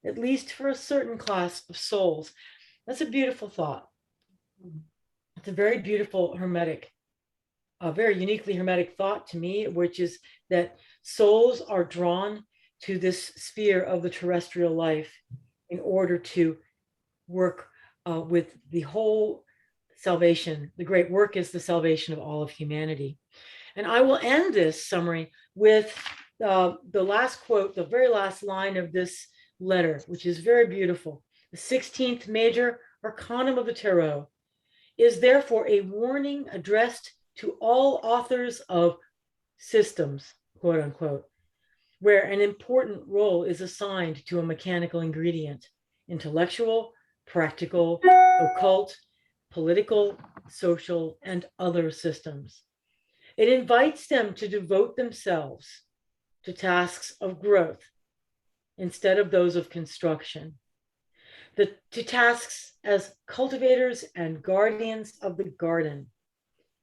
at least for a certain class of souls. That's a beautiful thought. It's a very beautiful hermetic, a very uniquely hermetic thought to me, which is that souls are drawn to this sphere of the terrestrial life in order to work with the whole salvation. The great work is the salvation of all of humanity. And I will end this summary with the last quote, the very last line of this letter, which is very beautiful. The 16th major arcanum of the tarot is therefore a warning addressed to all authors of systems, quote unquote, where an important role is assigned to a mechanical ingredient: intellectual, practical, occult, political, social, and other systems. It invites them to devote themselves to tasks of growth instead of those of construction, to tasks as cultivators and guardians of the garden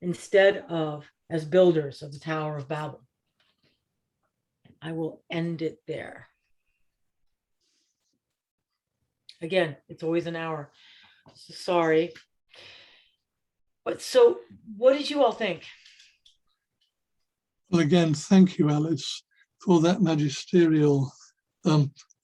instead of as builders of the Tower of Babel. I will end it there. Again, it's always an hour. So sorry. But so what did you all think? Well, again, thank you, Alice, for that magisterial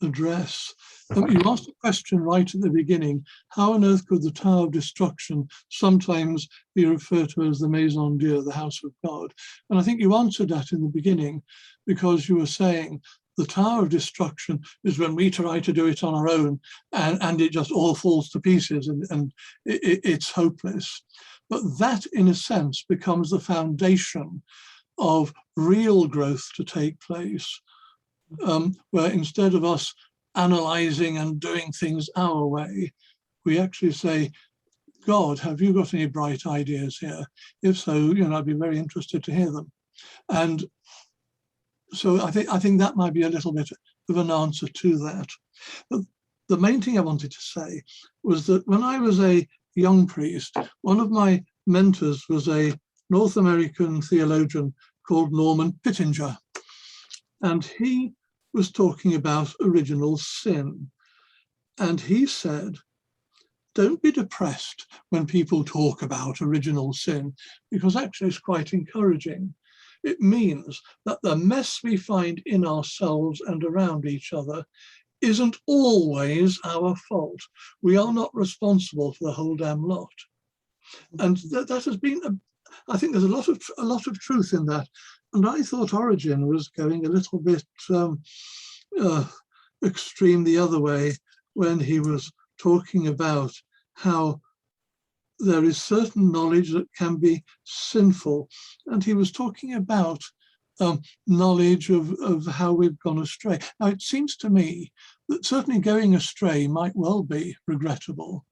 address. You asked a question right at the beginning: how on earth could the Tower of Destruction sometimes be referred to as the Maison de Dieu, the house of God? And I think you answered that in the beginning, because you were saying the Tower of Destruction is when we try to do it on our own and it just all falls to pieces and it's hopeless. But that, in a sense, becomes the foundation of real growth to take place, where instead of us analyzing and doing things our way, we actually say, God, have you got any bright ideas here? If so, I'd be very interested to hear them. And so I think that might be a little bit of an answer to that. But the main thing I wanted to say was that when I was a young priest, one of my mentors was a North American theologian called Norman Pittenger. And he was talking about original sin. And he said, don't be depressed when people talk about original sin, because actually it's quite encouraging. It means that the mess we find in ourselves and around each other isn't always our fault. We are not responsible for the whole damn lot. And that has been, I think there's a lot of truth in that. And I thought Origen was going a little bit extreme the other way when he was talking about how there is certain knowledge that can be sinful. And he was talking about knowledge of how we've gone astray. Now, it seems to me that certainly going astray might well be regrettable,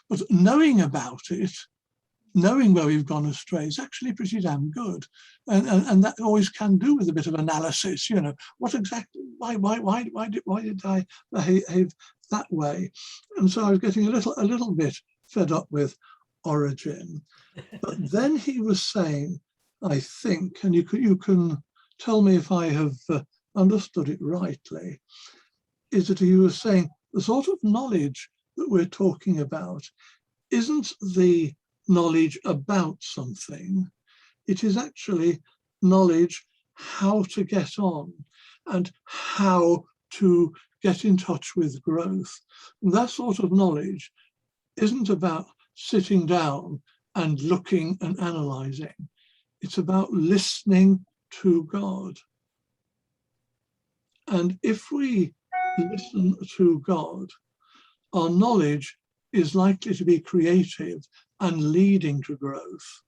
but knowing about it, knowing where we've gone astray, is actually pretty damn good. And that always can do with a bit of analysis, what exactly, why did I behave that way? And so I was getting a little bit fed up with Origen. But then he was saying, I think, and you can tell me if I have understood it rightly, is that he was saying the sort of knowledge that we're talking about isn't the knowledge about something. It is actually knowledge how to get on and how to get in touch with growth. And that sort of knowledge isn't about sitting down and looking and analyzing. It's about listening to God. And if we listen to God, our knowledge is likely to be creative and leading to growth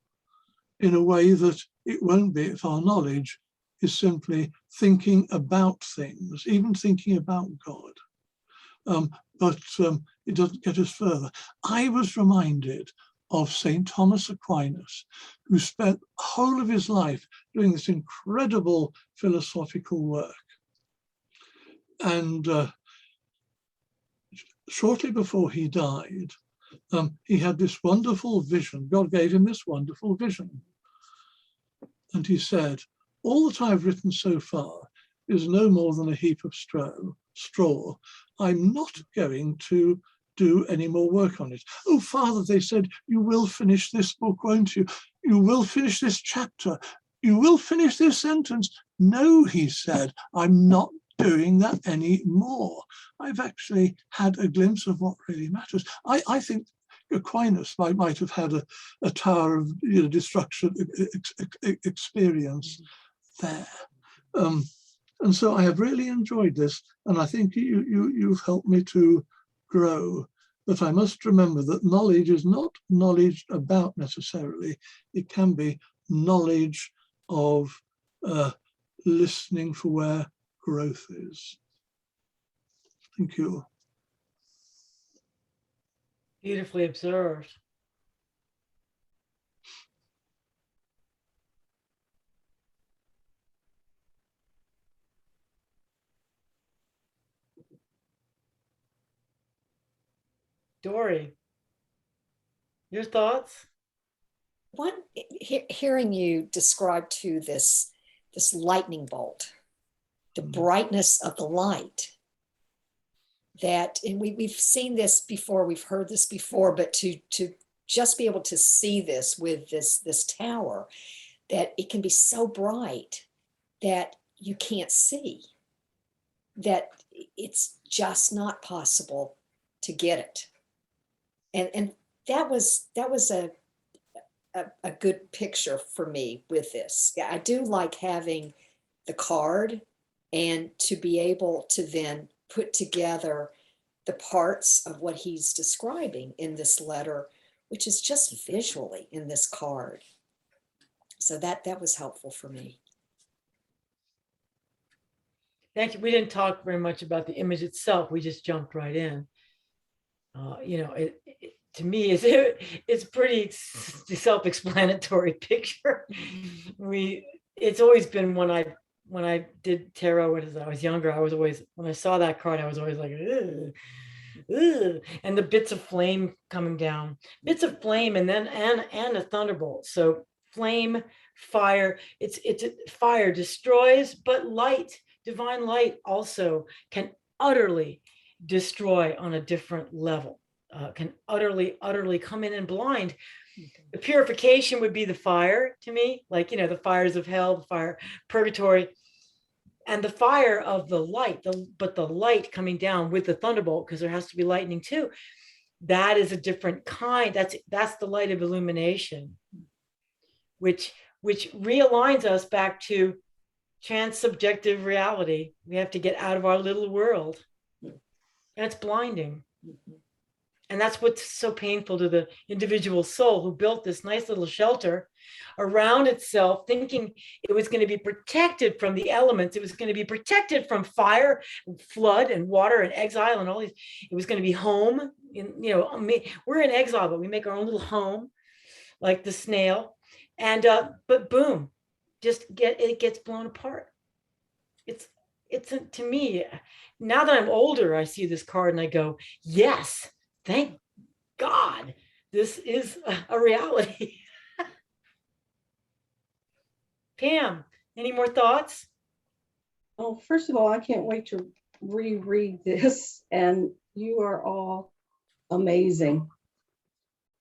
in a way that it won't be if our knowledge is simply thinking about things, even thinking about God. But it doesn't get us further. I was reminded of St. Thomas Aquinas, who spent the whole of his life doing this incredible philosophical work. And shortly before he died, he had this wonderful vision. God gave him this wonderful vision. And he said, all that I've written so far is no more than a heap of straw. I'm not going to do any more work on it. Oh, Father, they said, you will finish this book, won't you? You will finish this chapter. You will finish this sentence. No, he said, I'm not doing that anymore. I've actually had a glimpse of what really matters. I think Aquinas might have had a Tower of Destruction experience there. And so I have really enjoyed this, and I think you've helped me to grow. But I must remember that knowledge is not knowledge about necessarily. It can be knowledge of listening for where growth is. Thank you. Beautifully observed. Dory, your thoughts? Hearing you describe to this lightning bolt, the brightness of the light, that, and we've seen this before, we've heard this before, but to just be able to see this with this tower, that it can be so bright that you can't see, that it's just not possible to get it. And that was a good picture for me with this. Yeah, I do like having the card and to be able to then put together the parts of what he's describing in this letter, which is just visually in this card. So that was helpful for me. Thank you. We didn't talk very much about the image itself. We just jumped right in. To me, it's pretty self-explanatory picture. It's always been when I did tarot as I was younger, I was always, when I saw that card, I was always like, ugh, ugh. And the bits of flame coming down, bits of flame, and then and a thunderbolt. So flame, fire. It's fire destroys, but light, divine light, also can utterly destroy on a different level. Can utterly come in and blind. The purification would be the fire to me, like, the fires of hell, the fire, purgatory, and the fire of the light, but the light coming down with the thunderbolt, because there has to be lightning too. That is a different kind. That's the light of illumination, which realigns us back to trans-subjective reality. We have to get out of our little world. And it's blinding. And that's what's so painful to the individual soul who built this nice little shelter around itself, thinking it was going to be protected from the elements. It was going to be protected from fire, and flood, and water, and exile, and all these. It was going to be home. We're in exile, but we make our own little home, like the snail. And but boom, it gets blown apart. It's to me, now that I'm older, I see this card and I go, yes. Thank God, this is a reality. Pam, any more thoughts? Well, first of all, I can't wait to reread this, and you are all amazing.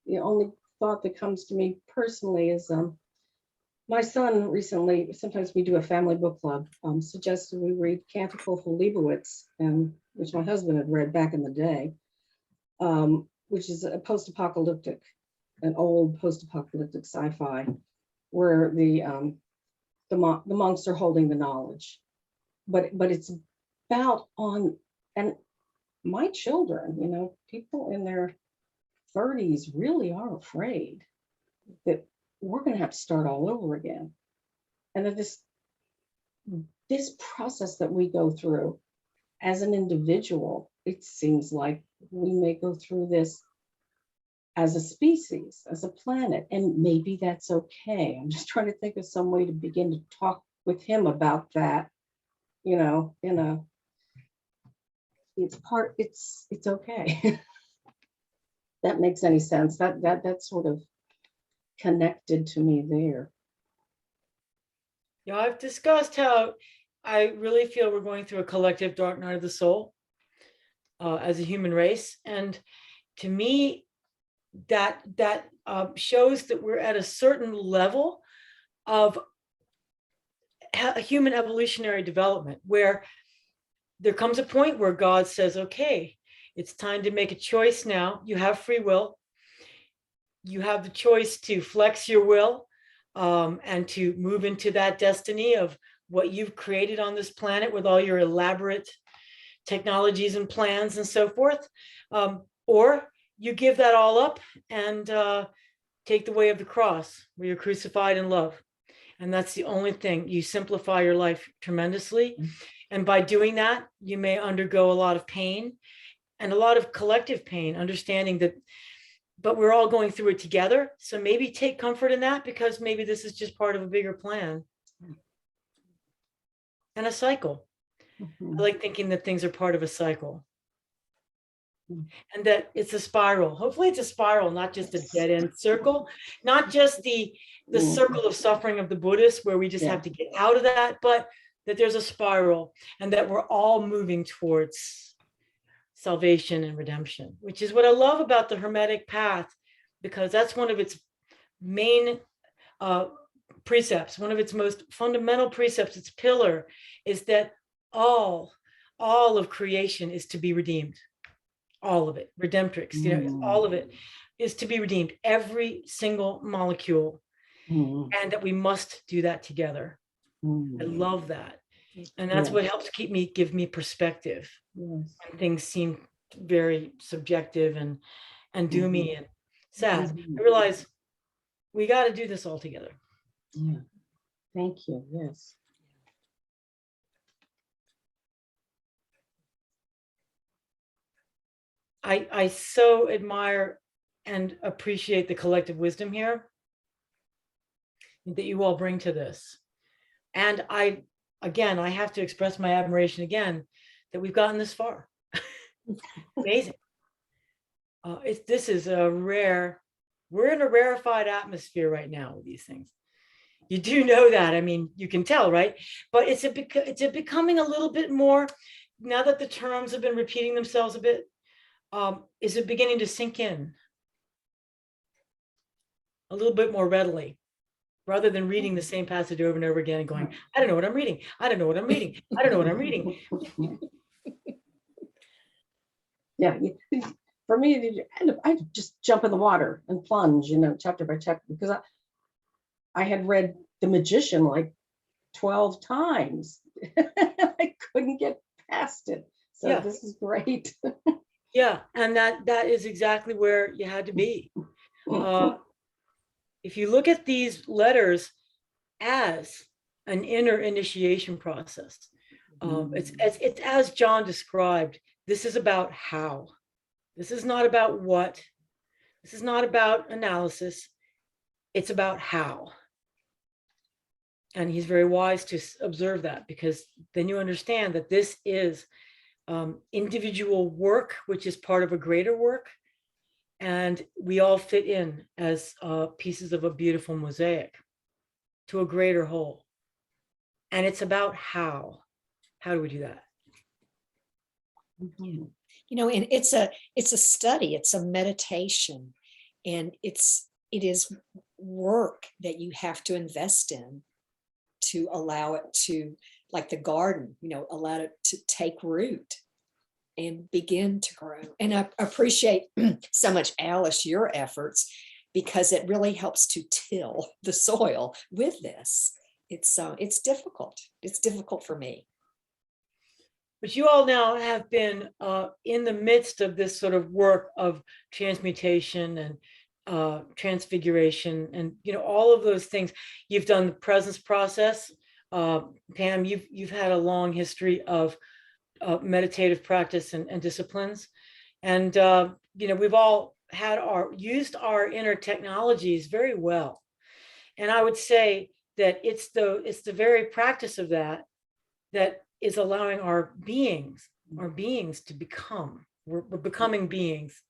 The only thought that comes to me personally is my son recently, sometimes we do a family book club, suggested we read Canticle for Leibowitz, which my husband had read back in the day. Which is a post-apocalyptic, an old post-apocalyptic sci-fi, where the the monks are holding the knowledge, but it's about and my children, you know, people in their 30s really are afraid that we're going to have to start all over again. And that this process that we go through as an individual, it seems like we may go through this as a species, as a planet, and maybe that's okay. I'm just trying to think of some way to begin to talk with him about that, you know, it's okay. That makes any sense. That sort of connected to me there. Yeah, I've discussed how I really feel we're going through a collective dark night of the soul as a human race. And to me, that shows that we're at a certain level of human evolutionary development, where there comes a point where God says, okay, it's time to make a choice now. You have free will. You have the choice to flex your will and to move into that destiny of what you've created on this planet with all your elaborate technologies and plans and so forth. Or you give that all up and take the way of the cross, where you're crucified in love. And that's the only thing. You simplify your life tremendously. And by doing that, you may undergo a lot of pain and a lot of collective pain, understanding that, but we're all going through it together. So maybe take comfort in that, because maybe this is just part of a bigger plan and a cycle. I like thinking that things are part of a cycle and that it's a spiral. Hopefully it's a spiral, not just a dead end circle, not just the circle of suffering of the Buddhists where we just have to get out of that, but that there's a spiral and that we're all moving towards salvation and redemption, which is what I love about the Hermetic path, because that's one of its main precepts, one of its most fundamental precepts, its pillar, is that all of creation is to be redeemed. All of it, redemptrix, you know, all of it is to be redeemed, every single molecule, and that we must do that together. I love that. And that's what helps give me perspective when things seem very subjective and doomy and sad. I realize we got to do this all together. Yeah. Thank you. Yes. I so admire and appreciate the collective wisdom here that you all bring to this. And I have to express my admiration again that we've gotten this far. Amazing. This is we're in a rarefied atmosphere right now with these things. You do know that. I mean, you can tell, right? But it's becoming a little bit more, now that the terms have been repeating themselves a bit, is it beginning to sink in a little bit more readily, rather than reading the same passage over and over again and going, I don't know what I'm reading. I don't know what I'm reading. I don't know what I'm reading. Yeah. For me, I just jump in the water and plunge, you know, chapter by chapter, because I had read The Magician like 12 times. I couldn't get past it. So this is great. Yeah, and that is exactly where you had to be. If you look at these letters as an inner initiation process, it's as John described. This is about how. This is not about what. This is not about analysis. It's about how. And he's very wise to observe that, because then you understand that this is individual work, which is part of a greater work. And we all fit in as pieces of a beautiful mosaic to a greater whole. And it's about how. How do we do that? You know, and it's a study, it's a meditation, and it is work that you have to invest in to allow it to, like the garden, you know, allow it to take root and begin to grow. And I appreciate so much, Alice, your efforts, because it really helps to till the soil with this. it's difficult. It's difficult for me. But you all now have been in the midst of this sort of work of transmutation and transfiguration, and all of those things. You've done the presence process. Pam, you've had a long history of meditative practice and disciplines, and we've all had used our inner technologies very well. And I would say that it's the very practice of that is allowing our beings to become. We're becoming beings.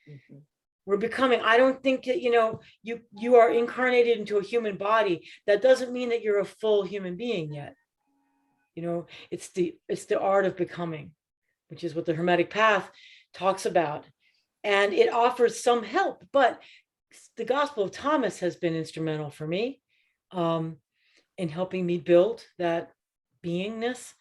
Mhm. We're becoming. I don't think that you are incarnated into a human body. That doesn't mean that you're a full human being yet. It's the art of becoming, which is what the Hermetic path talks about, and it offers some help. But the Gospel of Thomas has been instrumental for me in helping me build that beingness.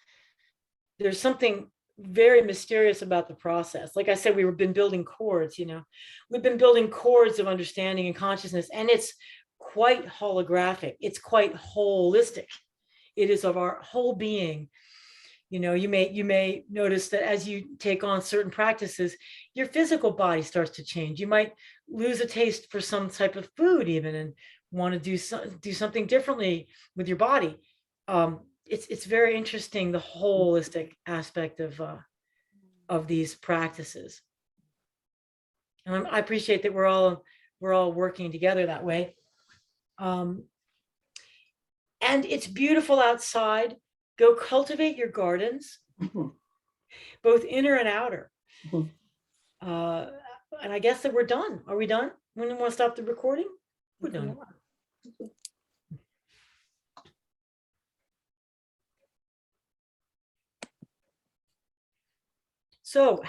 There's something very mysterious about the process. Like I said, we've been building chords, we've been building chords of understanding and consciousness, and it's quite holographic. It's quite holistic. It is of our whole being. You may notice that as you take on certain practices, your physical body starts to change. You might lose a taste for some type of food even, and want to do something differently with your body. It's very interesting, the holistic aspect of these practices, and I appreciate that we're all working together that way. And it's beautiful outside. Go cultivate your gardens, both inner and outer. And I guess that we're done. Are we done? When do we want to stop the recording? We're done. So